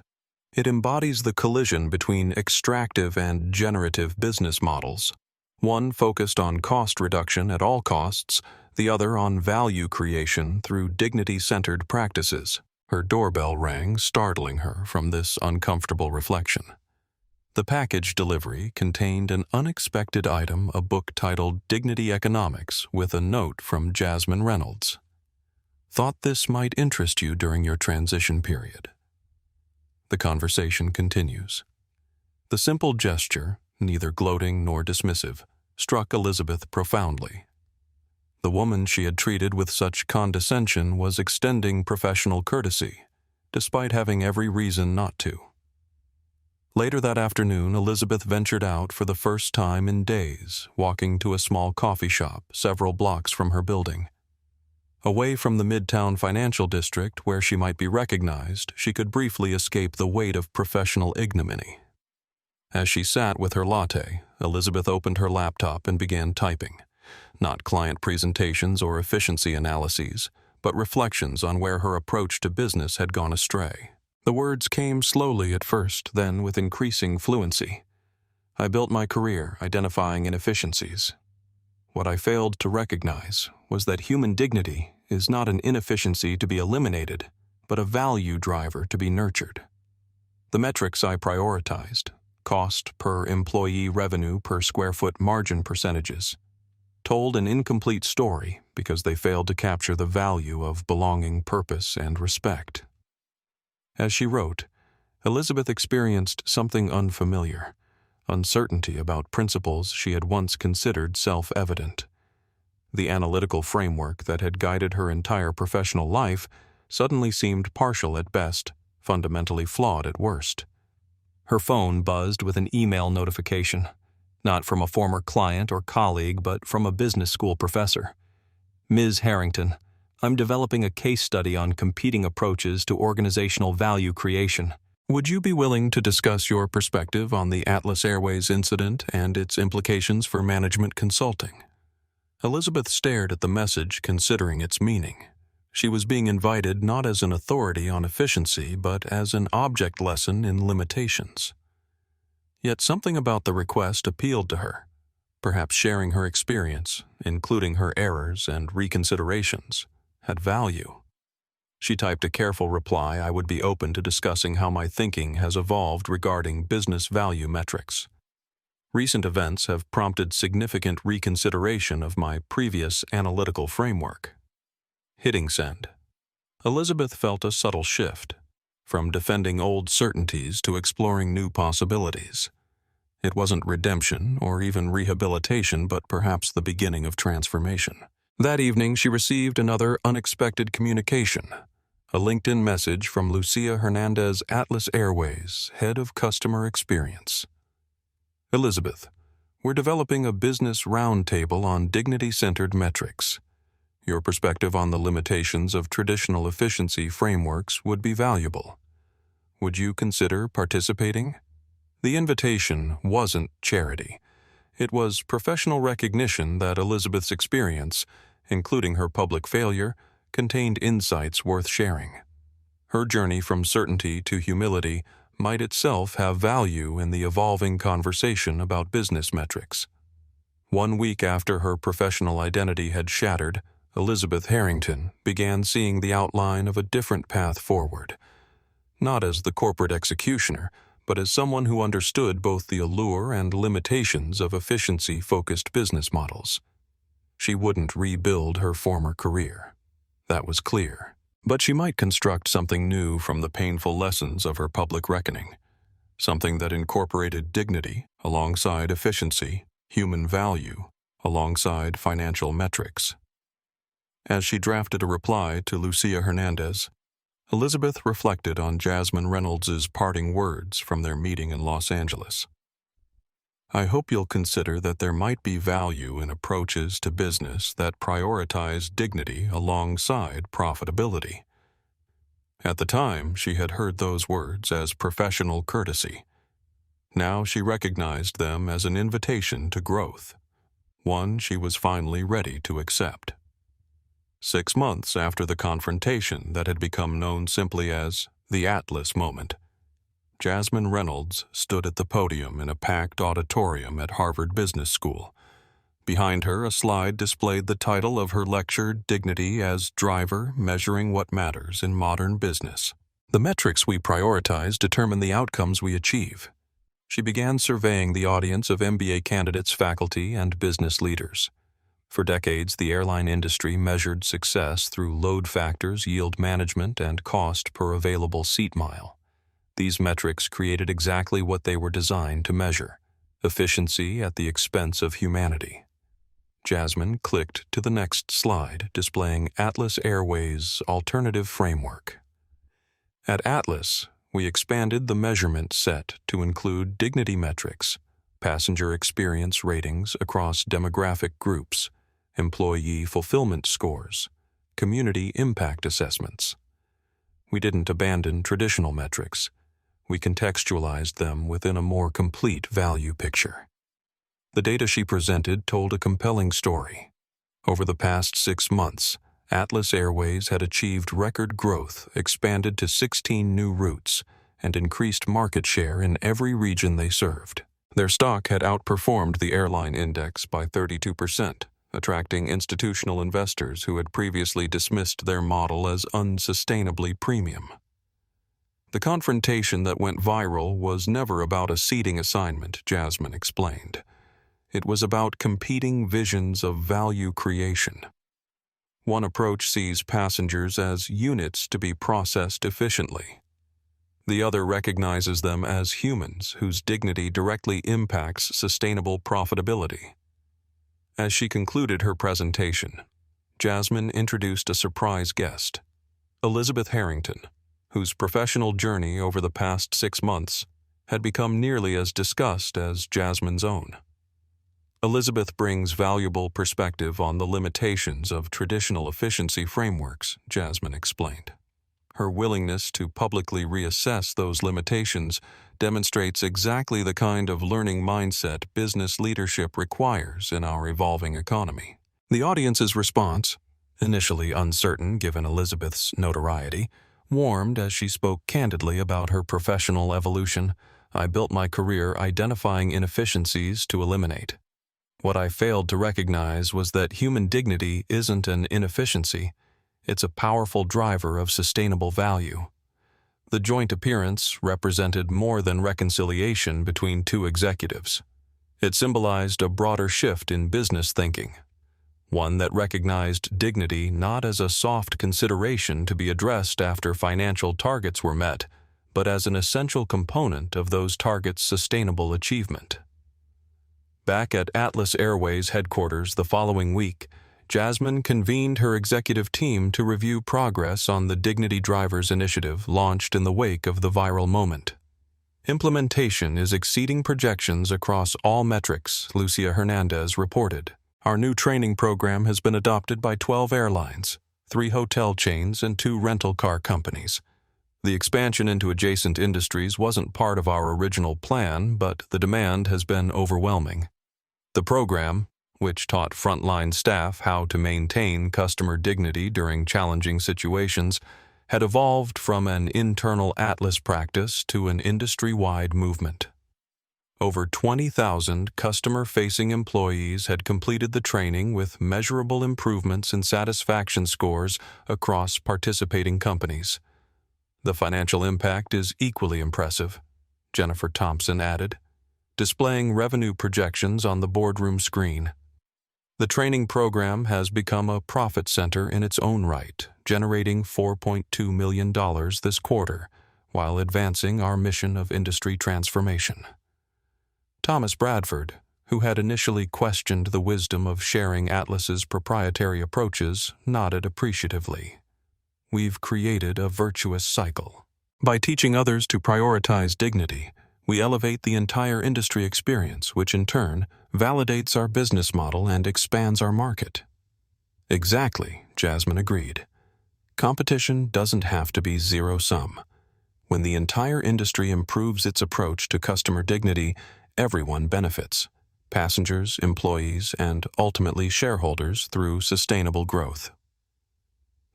It embodies the collision between extractive and generative business models, one focused on cost reduction at all costs, the other on value creation through dignity-centered practices. Her doorbell rang, startling her from this uncomfortable reflection. The package delivery contained an unexpected item, a book titled Dignity Economics, with a note from Jasmine Reynolds. Thought this might interest you during your transition period. The conversation continues. The simple gesture, neither gloating nor dismissive, struck Elizabeth profoundly. The woman she had treated with such condescension was extending professional courtesy, despite having every reason not to. Later that afternoon, Elizabeth ventured out for the first time in days, walking to a small coffee shop several blocks from her building. Away from the Midtown financial district where she might be recognized, she could briefly escape the weight of professional ignominy. As she sat with her latte, Elizabeth opened her laptop and began typing. Not client presentations or efficiency analyses, but reflections on where her approach to business had gone astray. The words came slowly at first, then with increasing fluency. I built my career identifying inefficiencies. What I failed to recognize was that human dignity is not an inefficiency to be eliminated, but a value driver to be nurtured. The metrics I prioritized, cost per employee, revenue per square foot margin percentages, told an incomplete story because they failed to capture the value of belonging, purpose, and respect. As she wrote, Elizabeth experienced something unfamiliar, uncertainty about principles she had once considered self-evident. The analytical framework that had guided her entire professional life suddenly seemed partial at best, fundamentally flawed at worst. Her phone buzzed with an email notification, not from a former client or colleague, but from a business school professor. Ms. Harrington, I'm developing a case study on competing approaches to organizational value creation. Would you be willing to discuss your perspective on the Atlas Airways incident and its implications for management consulting? Elizabeth stared at the message, considering its meaning. She was being invited not as an authority on efficiency, but as an object lesson in limitations. Yet something about the request appealed to her. Perhaps sharing her experience, including her errors and reconsiderations, had value. She typed a careful reply. I would be open to discussing how my thinking has evolved regarding business value metrics. Recent events have prompted significant reconsideration of my previous analytical framework. Hitting send. Elizabeth felt a subtle shift, from defending old certainties to exploring new possibilities. It wasn't redemption or even rehabilitation, but perhaps the beginning of transformation. That evening, she received another unexpected communication, a LinkedIn message from Lucia Hernandez, Atlas Airways, Head of Customer Experience. Elizabeth, we're developing a business roundtable on dignity-centered metrics. Your perspective on the limitations of traditional efficiency frameworks would be valuable. Would you consider participating? The invitation wasn't charity. It was professional recognition that Elizabeth's experience, including her public failure, contained insights worth sharing. Her journey from certainty to humility might itself have value in the evolving conversation about business metrics. 1 week after her professional identity had shattered, Elizabeth Harrington began seeing the outline of a different path forward. Not as the corporate executioner, but as someone who understood both the allure and limitations of efficiency-focused business models. She wouldn't rebuild her former career. That was clear. But she might construct something new from the painful lessons of her public reckoning, something that incorporated dignity alongside efficiency, human value alongside financial metrics. As she drafted a reply to Lucia Hernandez, Elizabeth reflected on Jasmine Reynolds' parting words from their meeting in Los Angeles. I hope you'll consider that there might be value in approaches to business that prioritize dignity alongside profitability. At the time, she had heard those words as professional courtesy. Now she recognized them as an invitation to growth, one she was finally ready to accept. 6 months after the confrontation that had become known simply as the Atlas moment, Jasmine Reynolds stood at the podium in a packed auditorium at Harvard Business School. Behind her, a slide displayed the title of her lecture, Dignity as Driver Measuring What Matters in Modern Business. The metrics we prioritize determine the outcomes we achieve. She began surveying the audience of MBA candidates, faculty, and business leaders. For decades, the airline industry measured success through load factors, yield management, and cost per available seat mile. These metrics created exactly what they were designed to measure: efficiency at the expense of humanity. Jasmine clicked to the next slide, displaying Atlas Airways' alternative framework. At Atlas, we expanded the measurement set to include dignity metrics, passenger experience ratings across demographic groups, employee fulfillment scores, community impact assessments. We didn't abandon traditional metrics. We contextualized them within a more complete value picture. The data she presented told a compelling story. Over the past 6 months, Atlas Airways had achieved record growth, expanded to 16 new routes, and increased market share in every region they served. Their stock had outperformed the airline index by 32%, attracting institutional investors who had previously dismissed their model as unsustainably premium. The confrontation that went viral was never about a seating assignment, Jasmine explained. It was about competing visions of value creation. One approach sees passengers as units to be processed efficiently. The other recognizes them as humans whose dignity directly impacts sustainable profitability. As she concluded her presentation, Jasmine introduced a surprise guest, Elizabeth Harrington, whose professional journey over the past 6 months had become nearly as discussed as Jasmine's own. Elizabeth brings valuable perspective on the limitations of traditional efficiency frameworks, Jasmine explained. Her willingness to publicly reassess those limitations demonstrates exactly the kind of learning mindset business leadership requires in our evolving economy. The audience's response, initially uncertain given Elizabeth's notoriety, warmed as she spoke candidly about her professional evolution, I built my career identifying inefficiencies to eliminate. What I failed to recognize was that human dignity isn't an inefficiency, it's a powerful driver of sustainable value. The joint appearance represented more than reconciliation between two executives. It symbolized a broader shift in business thinking, one that recognized dignity not as a soft consideration to be addressed after financial targets were met, but as an essential component of those targets' sustainable achievement. Back at Atlas Airways headquarters the following week, Jasmine convened her executive team to review progress on the Dignity Drivers initiative launched in the wake of the viral moment. Implementation is exceeding projections across all metrics, Lucia Hernandez reported. Our new training program has been adopted by 12 airlines, 3 hotel chains, and 2 rental car companies. The expansion into adjacent industries wasn't part of our original plan, but the demand has been overwhelming. The program, which taught frontline staff how to maintain customer dignity during challenging situations, had evolved from an internal Atlas practice to an industry-wide movement. Over 20,000 customer-facing employees had completed the training with measurable improvements in satisfaction scores across participating companies. The financial impact is equally impressive, Jennifer Thompson added, displaying revenue projections on the boardroom screen. The training program has become a profit center in its own right, generating $4.2 million this quarter, while advancing our mission of industry transformation. Thomas Bradford, who had initially questioned the wisdom of sharing Atlas's proprietary approaches, nodded appreciatively. We've created a virtuous cycle. By teaching others to prioritize dignity, we elevate the entire industry experience, which in turn validates our business model and expands our market. Exactly, Jasmine agreed. Competition doesn't have to be zero-sum. When the entire industry improves its approach to customer dignity, everyone benefits: passengers, employees, and ultimately shareholders through sustainable growth.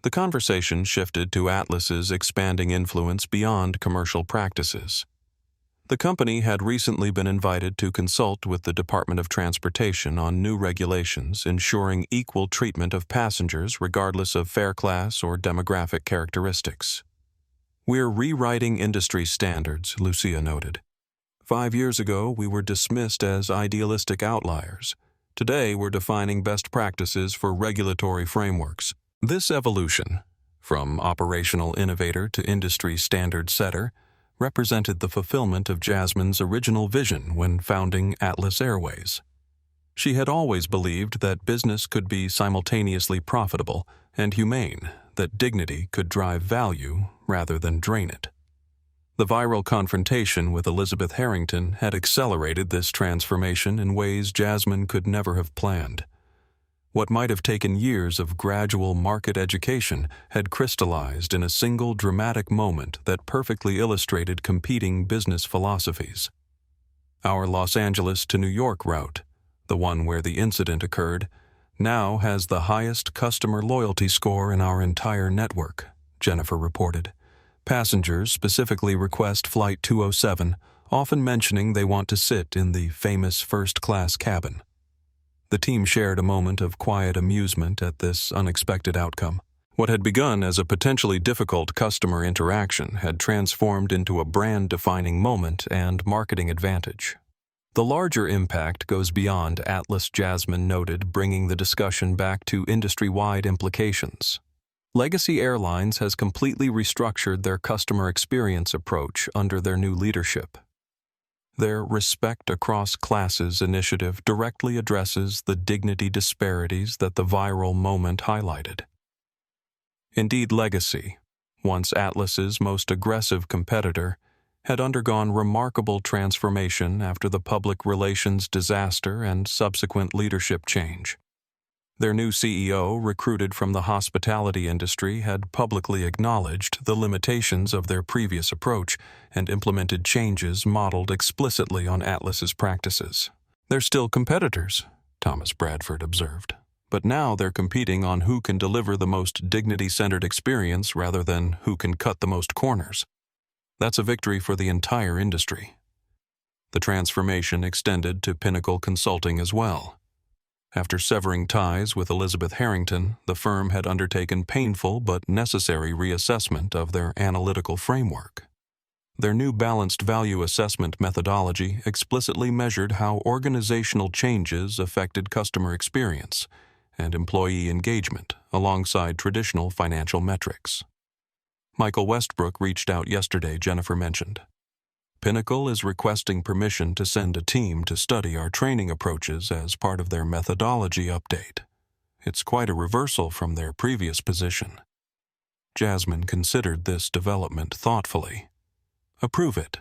The conversation shifted to Atlas's expanding influence beyond commercial practices. The company had recently been invited to consult with the Department of Transportation on new regulations ensuring equal treatment of passengers regardless of fare class or demographic characteristics. We're rewriting industry standards, Lucia noted. 5 years ago, we were dismissed as idealistic outliers. Today, we're defining best practices for regulatory frameworks. This evolution, from operational innovator to industry standard setter, represented the fulfillment of Jasmine's original vision when founding Atlas Airways. She had always believed that business could be simultaneously profitable and humane, that dignity could drive value rather than drain it. The viral confrontation with Elizabeth Harrington had accelerated this transformation in ways Jasmine could never have planned. What might have taken years of gradual market education had crystallized in a single dramatic moment that perfectly illustrated competing business philosophies. Our Los Angeles to New York route, the one where the incident occurred, now has the highest customer loyalty score in our entire network, Jennifer reported. Passengers specifically request Flight 207, often mentioning they want to sit in the famous first-class cabin. The team shared a moment of quiet amusement at this unexpected outcome. What had begun as a potentially difficult customer interaction had transformed into a brand-defining moment and marketing advantage. The larger impact goes beyond Atlas, Jasmine noted, bringing the discussion back to industry-wide implications. Legacy Airlines has completely restructured their customer experience approach under their new leadership. Their Respect Across Classes initiative directly addresses the dignity disparities that the viral moment highlighted. Indeed, Legacy, once Atlas's most aggressive competitor, had undergone remarkable transformation after the public relations disaster and subsequent leadership change. Their new CEO, recruited from the hospitality industry, had publicly acknowledged the limitations of their previous approach and implemented changes modeled explicitly on Atlas's practices. They're still competitors, Thomas Bradford observed, but now they're competing on who can deliver the most dignity-centered experience rather than who can cut the most corners. That's a victory for the entire industry. The transformation extended to Pinnacle Consulting as well. After severing ties with Elizabeth Harrington, the firm had undertaken painful but necessary reassessment of their analytical framework. Their new balanced value assessment methodology explicitly measured how organizational changes affected customer experience and employee engagement alongside traditional financial metrics. Michael Westbrook reached out yesterday, Jennifer mentioned. Pinnacle is requesting permission to send a team to study our training approaches as part of their methodology update. It's quite a reversal from their previous position. Jasmine considered this development thoughtfully. Approve it.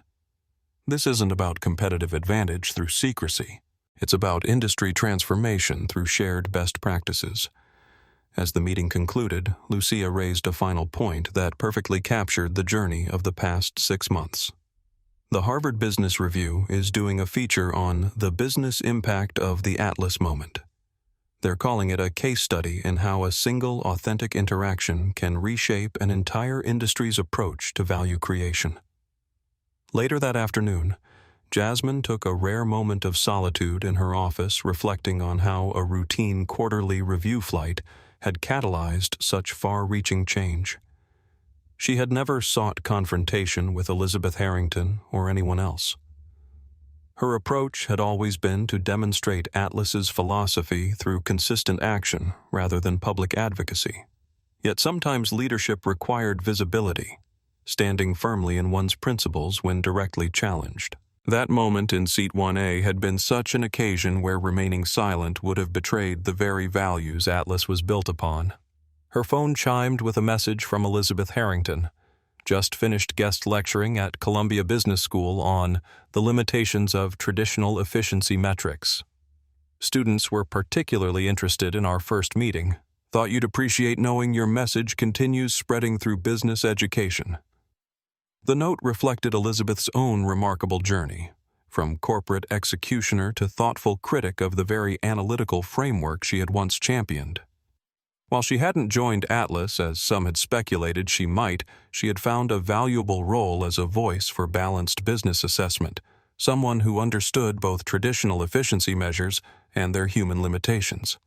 This isn't about competitive advantage through secrecy. It's about industry transformation through shared best practices. As the meeting concluded, Lucia raised a final point that perfectly captured the journey of the past 6 months. The Harvard Business Review is doing a feature on the business impact of the Atlas moment. They're calling it a case study in how a single authentic interaction can reshape an entire industry's approach to value creation. Later that afternoon, Jasmine took a rare moment of solitude in her office, reflecting on how a routine quarterly review flight had catalyzed such far-reaching change. She had never sought confrontation with Elizabeth Harrington or anyone else. Her approach had always been to demonstrate Atlas's philosophy through consistent action rather than public advocacy. Yet sometimes leadership required visibility, standing firmly in one's principles when directly challenged. That moment in Seat 1A had been such an occasion where remaining silent would have betrayed the very values Atlas was built upon. Her phone chimed with a message from Elizabeth Harrington, just finished guest lecturing at Columbia Business School on the limitations of traditional efficiency metrics. Students were particularly interested in our first meeting. Thought you'd appreciate knowing your message continues spreading through business education. The note reflected Elizabeth's own remarkable journey, from corporate executioner to thoughtful critic of the very analytical framework she had once championed. While she hadn't joined Atlas, as some had speculated she might, she had found a valuable role as a voice for balanced business assessment, someone who understood both traditional efficiency measures and their human limitations.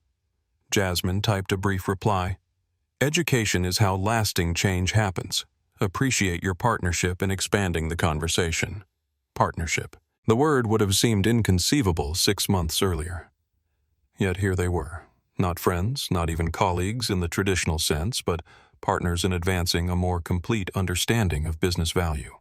Jasmine typed a brief reply. Education is how lasting change happens. Appreciate your partnership in expanding the conversation. Partnership. The word would have seemed inconceivable 6 months earlier. Yet here they were. Not friends, not even colleagues in the traditional sense, but partners in advancing a more complete understanding of business value.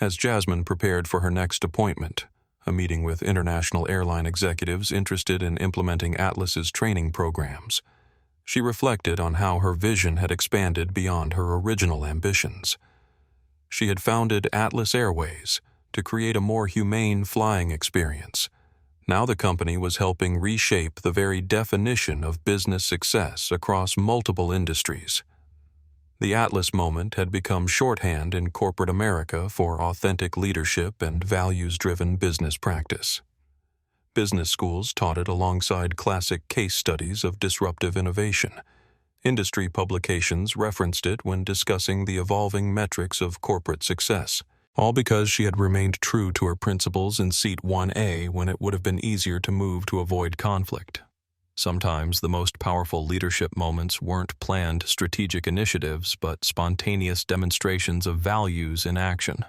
As Jasmine prepared for her next appointment, a meeting with international airline executives interested in implementing Atlas's training programs, she reflected on how her vision had expanded beyond her original ambitions. She had founded Atlas Airways to create a more humane flying experience. Now the company was helping reshape the very definition of business success across multiple industries. The Atlas moment had become shorthand in corporate America for authentic leadership and values-driven business practice. Business schools taught it alongside classic case studies of disruptive innovation. Industry publications referenced it when discussing the evolving metrics of corporate success, all because she had remained true to her principles in Seat 1A when it would have been easier to move to avoid conflict. Sometimes the most powerful leadership moments weren't planned strategic initiatives, but spontaneous demonstrations of values in action.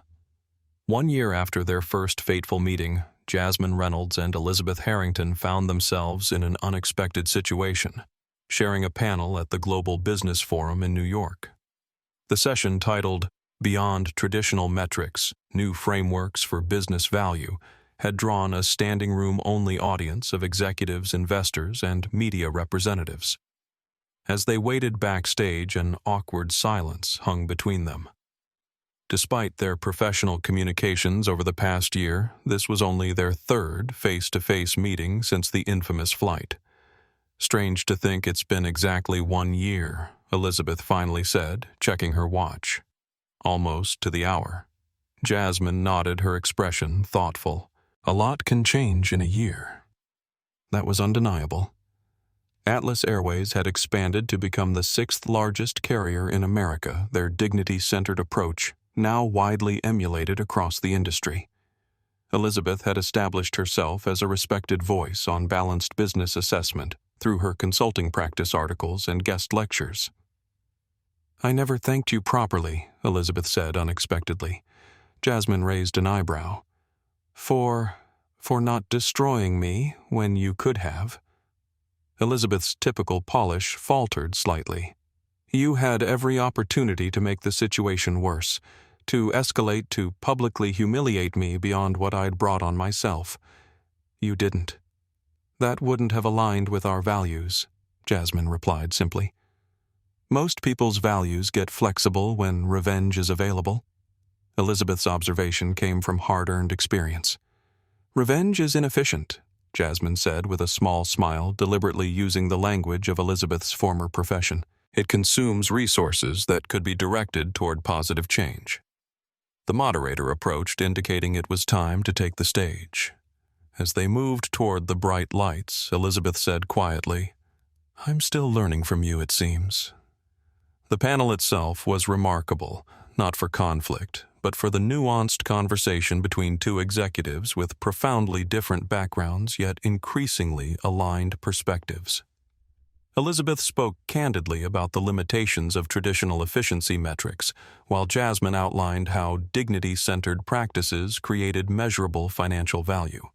1 year after their first fateful meeting, Jasmine Reynolds and Elizabeth Harrington found themselves in an unexpected situation, sharing a panel at the Global Business Forum in New York. The session, titled Beyond Traditional Metrics, New Frameworks for Business Value, had drawn a standing room-only audience of executives, investors, and media representatives. As they waited backstage, an awkward silence hung between them. Despite their professional communications over the past year, this was only their third face-to-face meeting since the infamous flight. Strange to think it's been exactly 1 year, Elizabeth finally said, checking her watch. Almost to the hour. Jasmine nodded, her expression thoughtful. A lot can change in a year. That was undeniable. Atlas Airways had expanded to become the 6th largest carrier in America, their dignity-centered approach now widely emulated across the industry. Elizabeth had established herself as a respected voice on balanced business assessment through her consulting practice articles and guest lectures. "I never thanked you properly," Elizabeth said unexpectedly. Jasmine raised an eyebrow. For not destroying me when you could have." Elizabeth's typical polish faltered slightly. "You had every opportunity to make the situation worse, to escalate, to publicly humiliate me beyond what I'd brought on myself. You didn't. That wouldn't have aligned with our values," Jasmine replied simply. "Most people's values get flexible when revenge is available." Elizabeth's observation came from hard-earned experience. "Revenge is inefficient," Jasmine said with a small smile, deliberately using the language of Elizabeth's former profession. "It consumes resources that could be directed toward positive change." The moderator approached, indicating it was time to take the stage. As they moved toward the bright lights, Elizabeth said quietly, "I'm still learning from you, it seems." The panel itself was remarkable, not for conflict, but for the nuanced conversation between two executives with profoundly different backgrounds yet increasingly aligned perspectives. Elizabeth spoke candidly about the limitations of traditional efficiency metrics, while Jasmine outlined how dignity-centered practices created measurable financial value.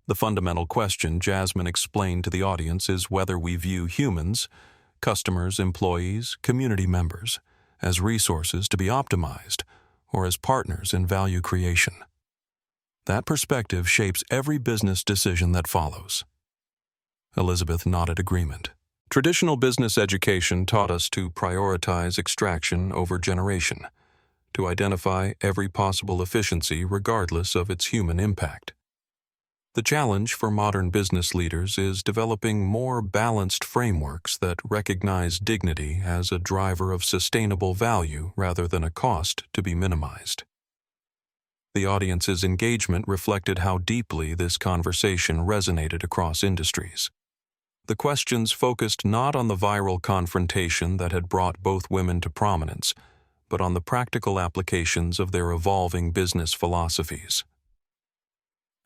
The fundamental question Jasmine explained to the audience is whether we view humans, customers, employees, community members, as resources to be optimized, or as partners in value creation. That perspective shapes every business decision that follows. Elizabeth nodded agreement. Traditional business education taught us to prioritize extraction over generation, to identify every possible efficiency regardless of its human impact. The challenge for modern business leaders is developing more balanced frameworks that recognize dignity as a driver of sustainable value rather than a cost to be minimized. The audience's engagement reflected how deeply this conversation resonated across industries. The questions focused not on the viral confrontation that had brought both women to prominence, but on the practical applications of their evolving business philosophies.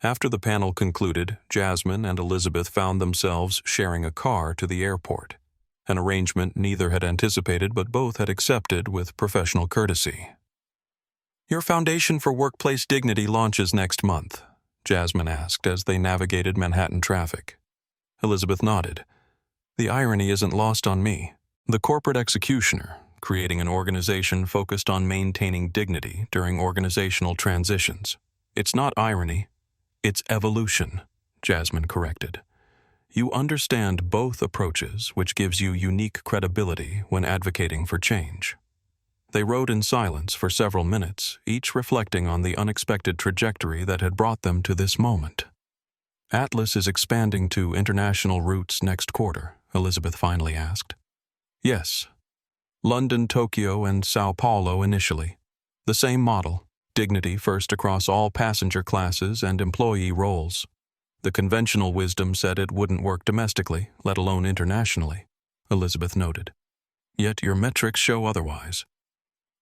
After the panel concluded, Jasmine and Elizabeth found themselves sharing a car to the airport, an arrangement neither had anticipated but both had accepted with professional courtesy. "Your Foundation for Workplace Dignity launches next month," Jasmine asked as they navigated Manhattan traffic. Elizabeth nodded. "The irony isn't lost on me. The corporate executioner, creating an organization focused on maintaining dignity during organizational transitions. It's not irony, it's evolution," Jasmine corrected. "You understand both approaches, which gives you unique credibility when advocating for change." They rode in silence for several minutes, each reflecting on the unexpected trajectory that had brought them to this moment. "Atlas is expanding to international routes next quarter," Elizabeth finally asked. "Yes. London, Tokyo, and Sao Paulo initially. The same model, dignity first across all passenger classes and employee roles. The conventional wisdom said it wouldn't work domestically, let alone internationally," Elizabeth noted. "Yet your metrics show otherwise."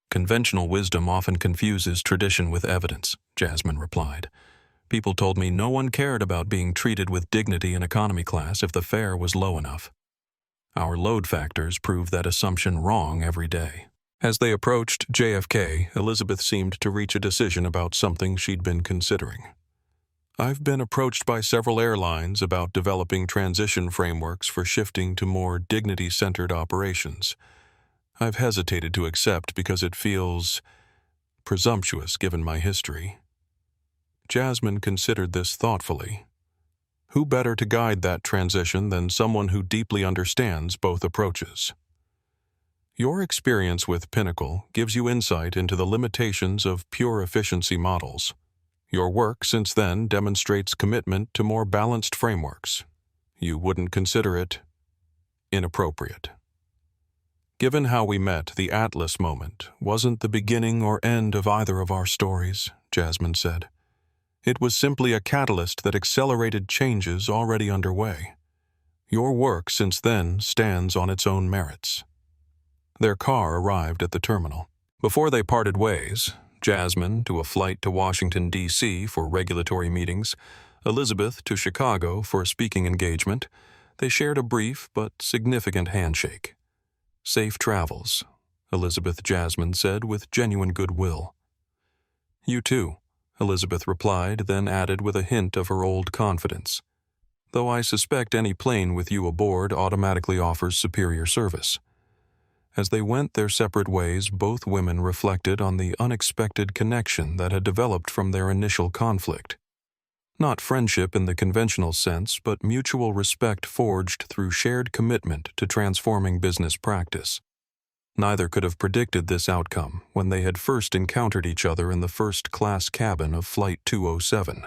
"Conventional wisdom often confuses tradition with evidence," Jasmine replied. "People told me no one cared about being treated with dignity in economy class if the fare was low enough. Our load factors prove that assumption wrong every day." As they approached JFK, Elizabeth seemed to reach a decision about something she'd been considering. "I've been approached by several airlines about developing transition frameworks for shifting to more dignity-centered operations. I've hesitated to accept because it feels presumptuous given my history." Jasmine considered this thoughtfully. Who better to guide that transition than someone who deeply understands both approaches? "Your experience with Pinnacle gives you insight into the limitations of pure efficiency models. Your work since then demonstrates commitment to more balanced frameworks. You wouldn't consider it inappropriate." "Given how we met, the Atlas moment wasn't the beginning or end of either of our stories," Jasmine said. "It was simply a catalyst that accelerated changes already underway. Your work since then stands on its own merits." Their car arrived at the terminal. Before they parted ways, Jasmine to a flight to Washington, D.C. for regulatory meetings, Elizabeth to Chicago for a speaking engagement, they shared a brief but significant handshake. "Safe travels," Elizabeth Jasmine said with genuine goodwill. "You too," Elizabeth replied, then added with a hint of her old confidence. "Though I suspect any plane with you aboard automatically offers superior service." As they went their separate ways, both women reflected on the unexpected connection that had developed from their initial conflict. Not friendship in the conventional sense, but mutual respect forged through shared commitment to transforming business practice. Neither could have predicted this outcome when they had first encountered each other in the first-class cabin of Flight 207.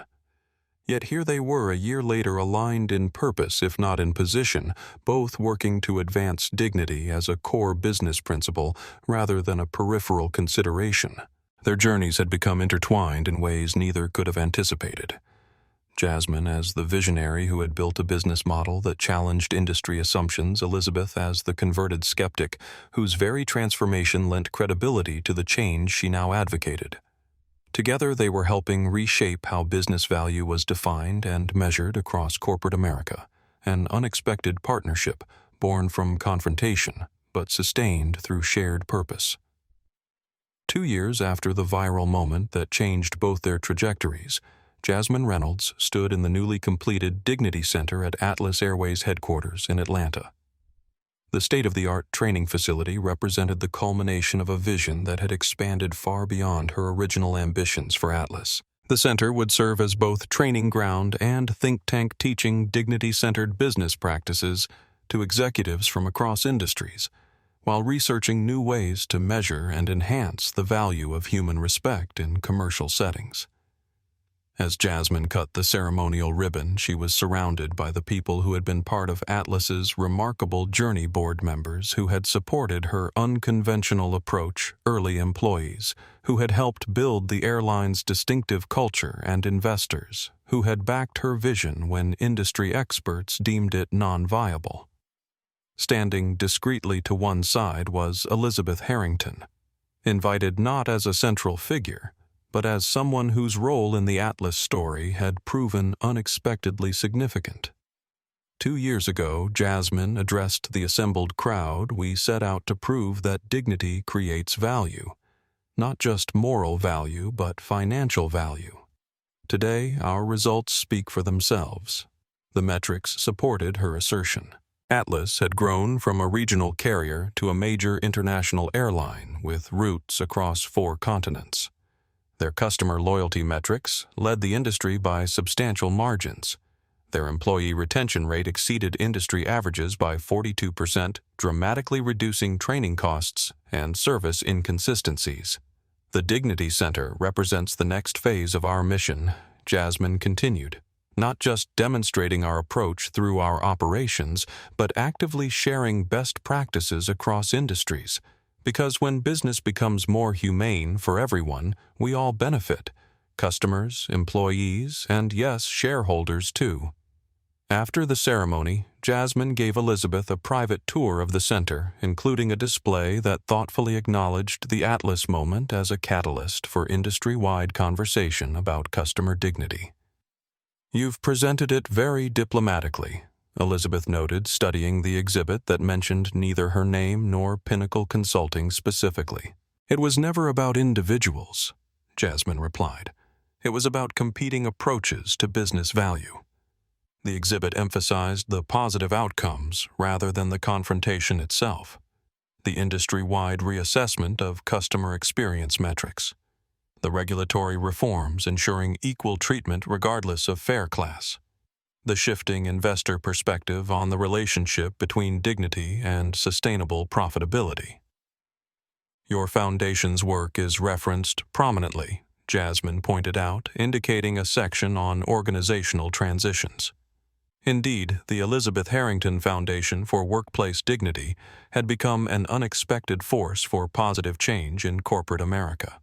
Yet here they were a year later, aligned in purpose if not in position, both working to advance dignity as a core business principle rather than a peripheral consideration. Their journeys had become intertwined in ways neither could have anticipated. Jasmine as the visionary who had built a business model that challenged industry assumptions, Elizabeth as the converted skeptic whose very transformation lent credibility to the change she now advocated. Together they were helping reshape how business value was defined and measured across corporate America, an unexpected partnership born from confrontation but sustained through shared purpose. 2 years after the viral moment that changed both their trajectories, Jasmine Reynolds stood in the newly completed Dignity Center at Atlas Airways headquarters in Atlanta. The state-of-the-art training facility represented the culmination of a vision that had expanded far beyond her original ambitions for Atlas. The center would serve as both training ground and think tank, teaching dignity-centered business practices to executives from across industries, while researching new ways to measure and enhance the value of human respect in commercial settings. As Jasmine cut the ceremonial ribbon, she was surrounded by the people who had been part of Atlas's remarkable journey, board members who had supported her unconventional approach, early employees who had helped build the airline's distinctive culture, and investors who had backed her vision when industry experts deemed it non-viable. Standing discreetly to one side was Elizabeth Harrington, invited not as a central figure, but as someone whose role in the Atlas story had proven unexpectedly significant. 2 years ago, Jasmine addressed the assembled crowd. "We set out to prove that dignity creates value, not just moral value, but financial value. Today, our results speak for themselves." The metrics supported her assertion. Atlas had grown from a regional carrier to a major international airline with routes across 4 continents. Their customer loyalty metrics led the industry by substantial margins. Their employee retention rate exceeded industry averages by 42%, dramatically reducing training costs and service inconsistencies. "The Dignity Center represents the next phase of our mission," Jasmine continued, "not just demonstrating our approach through our operations, but actively sharing best practices across industries. Because when business becomes more humane for everyone, we all benefit: customers, employees, and yes, shareholders too." After the ceremony, Jasmine gave Elizabeth a private tour of the center, including a display that thoughtfully acknowledged the Atlas moment as a catalyst for industry-wide conversation about customer dignity. "You've presented it very diplomatically," Elizabeth noted, studying the exhibit that mentioned neither her name nor Pinnacle Consulting specifically. "It was never about individuals," Jasmine replied. "It was about competing approaches to business value." The exhibit emphasized the positive outcomes rather than the confrontation itself. The industry-wide reassessment of customer experience metrics. The regulatory reforms ensuring equal treatment regardless of fare class. The shifting investor perspective on the relationship between dignity and sustainable profitability. "Your foundation's work is referenced prominently," Jasmine pointed out, indicating a section on organizational transitions. Indeed, the Elizabeth Harrington Foundation for Workplace Dignity had become an unexpected force for positive change in corporate America.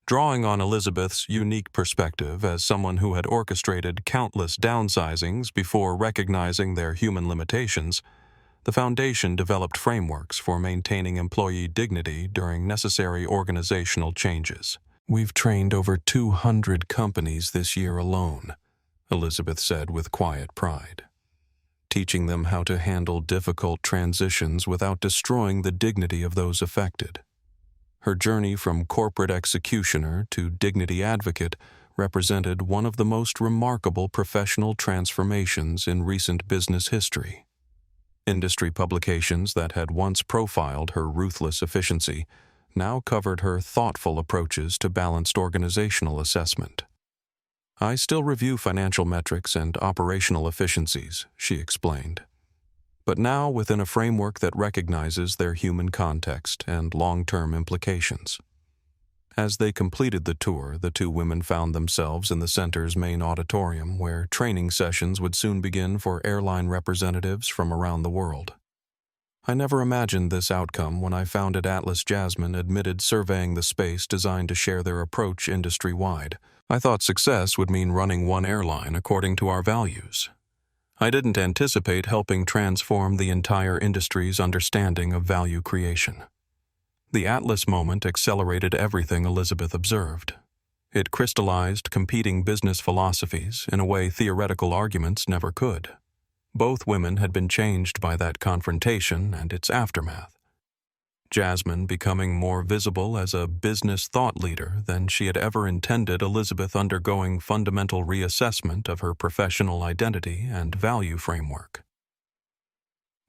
Drawing on Elizabeth's unique perspective as someone who had orchestrated countless downsizings before recognizing their human limitations, The foundation developed frameworks for maintaining employee dignity during necessary organizational changes. "We've trained over 200 companies this year alone," Elizabeth said with quiet pride, "teaching them how to handle difficult transitions without destroying the dignity of those affected." Her journey from corporate executioner to dignity advocate represented one of the most remarkable professional transformations in recent business history. Industry publications that had once profiled her ruthless efficiency now covered her thoughtful approaches to balanced organizational assessment. "I still review financial metrics and operational efficiencies," she explained, "but now within a framework that recognizes their human context and long-term implications." As they completed the tour, the two women found themselves in the center's main auditorium, where training sessions would soon begin for airline representatives from around the world. "I never imagined this outcome when I founded Atlas," Jasmine admitted, surveying the space designed to share their approach industry-wide. "I thought success would mean running one airline according to our values. I didn't anticipate helping transform the entire industry's understanding of value creation." The Atlas moment accelerated everything Elizabeth observed. It crystallized competing business philosophies in a way theoretical arguments never could. Both women had been changed by that confrontation and its aftermath. Jasmine becoming more visible as a business thought leader than she had ever intended, Elizabeth undergoing fundamental reassessment of her professional identity and value framework.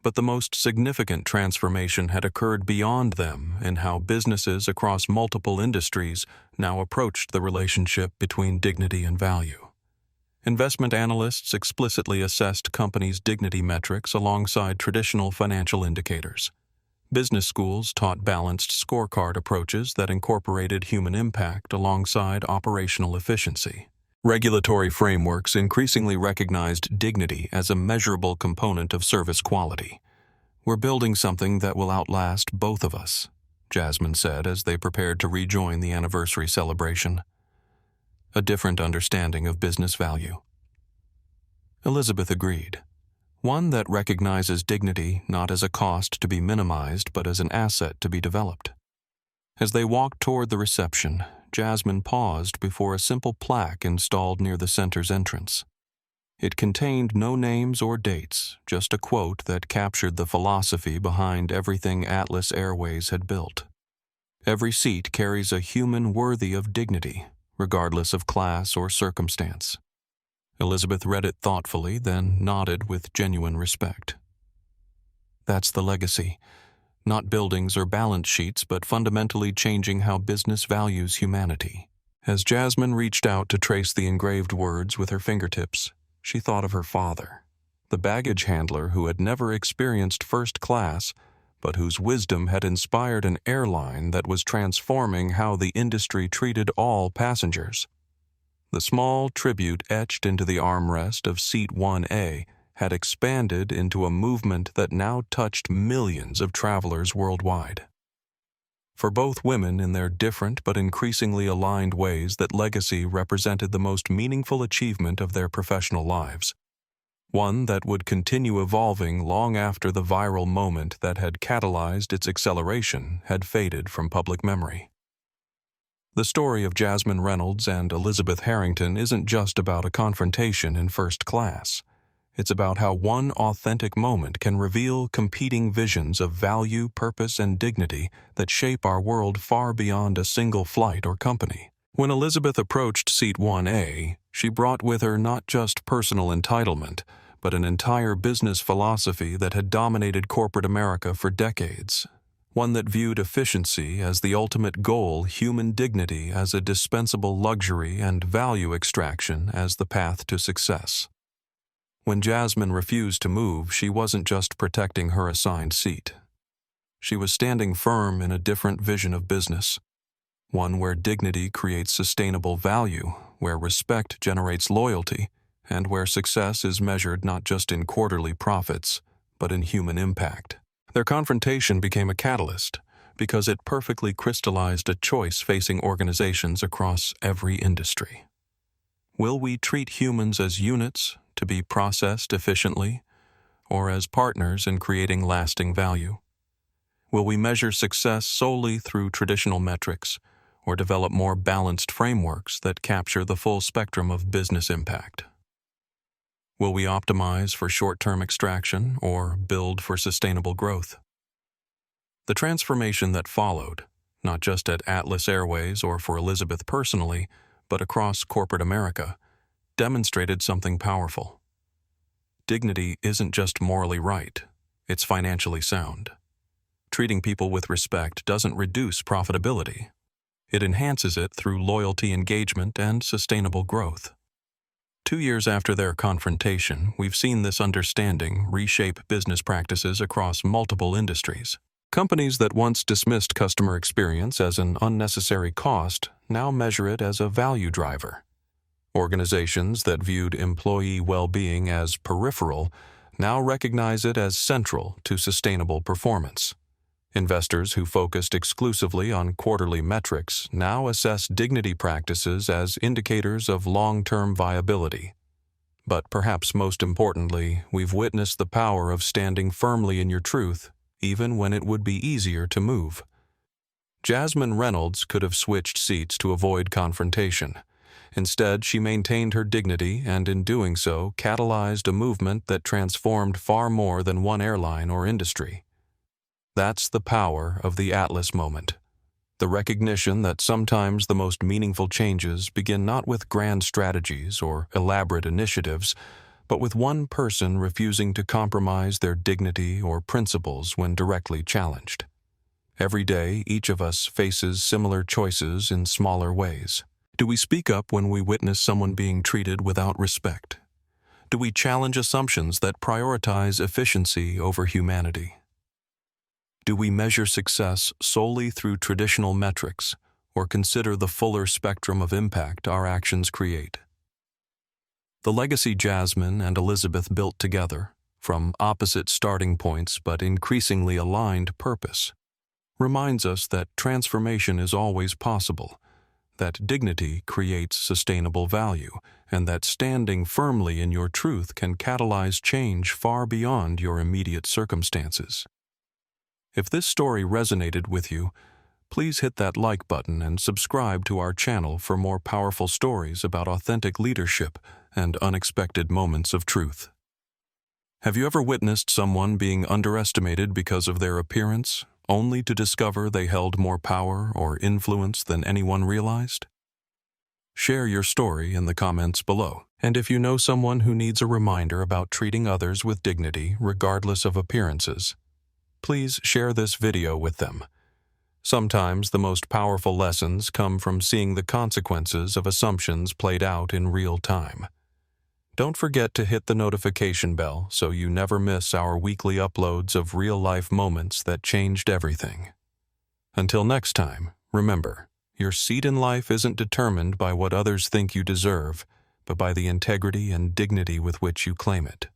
But the most significant transformation had occurred beyond them in how businesses across multiple industries now approached the relationship between dignity and value. Investment analysts explicitly assessed companies' dignity metrics alongside traditional financial indicators. Business schools taught balanced scorecard approaches that incorporated human impact alongside operational efficiency. Regulatory frameworks increasingly recognized dignity as a measurable component of service quality. "We're building something that will outlast both of us," Jasmine said as they prepared to rejoin the anniversary celebration. "A different understanding of business value." Elizabeth agreed. One that recognizes dignity not as a cost to be minimized but as an asset to be developed. As they walked toward the reception, Jasmine paused before a simple plaque installed near the center's entrance. It contained no names or dates, just a quote that captured the philosophy behind everything Atlas Airways had built. "Every seat carries a human worthy of dignity, regardless of class or circumstance." Elizabeth read it thoughtfully, then nodded with genuine respect. That's the legacy. Not buildings or balance sheets, but fundamentally changing how business values humanity. As Jasmine reached out to trace the engraved words with her fingertips, she thought of her father, the baggage handler who had never experienced first class, but whose wisdom had inspired an airline that was transforming how the industry treated all passengers. The small tribute etched into the armrest of Seat 1A had expanded into a movement that now touched millions of travelers worldwide. For both women in their different but increasingly aligned ways, that legacy represented the most meaningful achievement of their professional lives, one that would continue evolving long after the viral moment that had catalyzed its acceleration had faded from public memory. The story of Jasmine Reynolds and Elizabeth Harrington isn't just about a confrontation in first class. It's about how one authentic moment can reveal competing visions of value, purpose, and dignity that shape our world far beyond a single flight or company. When Elizabeth approached Seat 1A, she brought with her not just personal entitlement, but an entire business philosophy that had dominated corporate America for decades. One that viewed efficiency as the ultimate goal, human dignity as a dispensable luxury, and value extraction as the path to success. When Jasmine refused to move, she wasn't just protecting her assigned seat. She was standing firm in a different vision of business, one where dignity creates sustainable value, where respect generates loyalty, and where success is measured not just in quarterly profits, but in human impact. Their confrontation became a catalyst because it perfectly crystallized a choice facing organizations across every industry. Will we treat humans as units to be processed efficiently, or as partners in creating lasting value? Will we measure success solely through traditional metrics, or develop more balanced frameworks that capture the full spectrum of business impact? Will we optimize for short-term extraction or build for sustainable growth? The transformation that followed, not just at Atlas Airways or for Elizabeth personally, but across corporate America, demonstrated something powerful. Dignity isn't just morally right, it's financially sound. Treating people with respect doesn't reduce profitability. It enhances it through loyalty, engagement, and sustainable growth. 2 years after their confrontation, we've seen this understanding reshape business practices across multiple industries. Companies that once dismissed customer experience as an unnecessary cost now measure it as a value driver. Organizations that viewed employee well-being as peripheral now recognize it as central to sustainable performance. Investors who focused exclusively on quarterly metrics now assess dignity practices as indicators of long-term viability. But perhaps most importantly, we've witnessed the power of standing firmly in your truth, even when it would be easier to move. Jasmine Reynolds could have switched seats to avoid confrontation. Instead, she maintained her dignity and in doing so catalyzed a movement that transformed far more than one airline or industry. That's the power of the Atlas moment. The recognition that sometimes the most meaningful changes begin not with grand strategies or elaborate initiatives, but with one person refusing to compromise their dignity or principles when directly challenged. Every day, each of us faces similar choices in smaller ways. Do we speak up when we witness someone being treated without respect? Do we challenge assumptions that prioritize efficiency over humanity? Do we measure success solely through traditional metrics, or consider the fuller spectrum of impact our actions create? The legacy Jasmine and Elizabeth built together, from opposite starting points but increasingly aligned purpose, reminds us that transformation is always possible, that dignity creates sustainable value, and that standing firmly in your truth can catalyze change far beyond your immediate circumstances. If this story resonated with you, please hit that like button and subscribe to our channel for more powerful stories about authentic leadership and unexpected moments of truth. Have you ever witnessed someone being underestimated because of their appearance, only to discover they held more power or influence than anyone realized? Share your story in the comments below. And if you know someone who needs a reminder about treating others with dignity regardless of appearances, please share this video with them. Sometimes the most powerful lessons come from seeing the consequences of assumptions played out in real time. Don't forget to hit the notification bell so you never miss our weekly uploads of real-life moments that changed everything. Until next time, remember, your seat in life isn't determined by what others think you deserve, but by the integrity and dignity with which you claim it.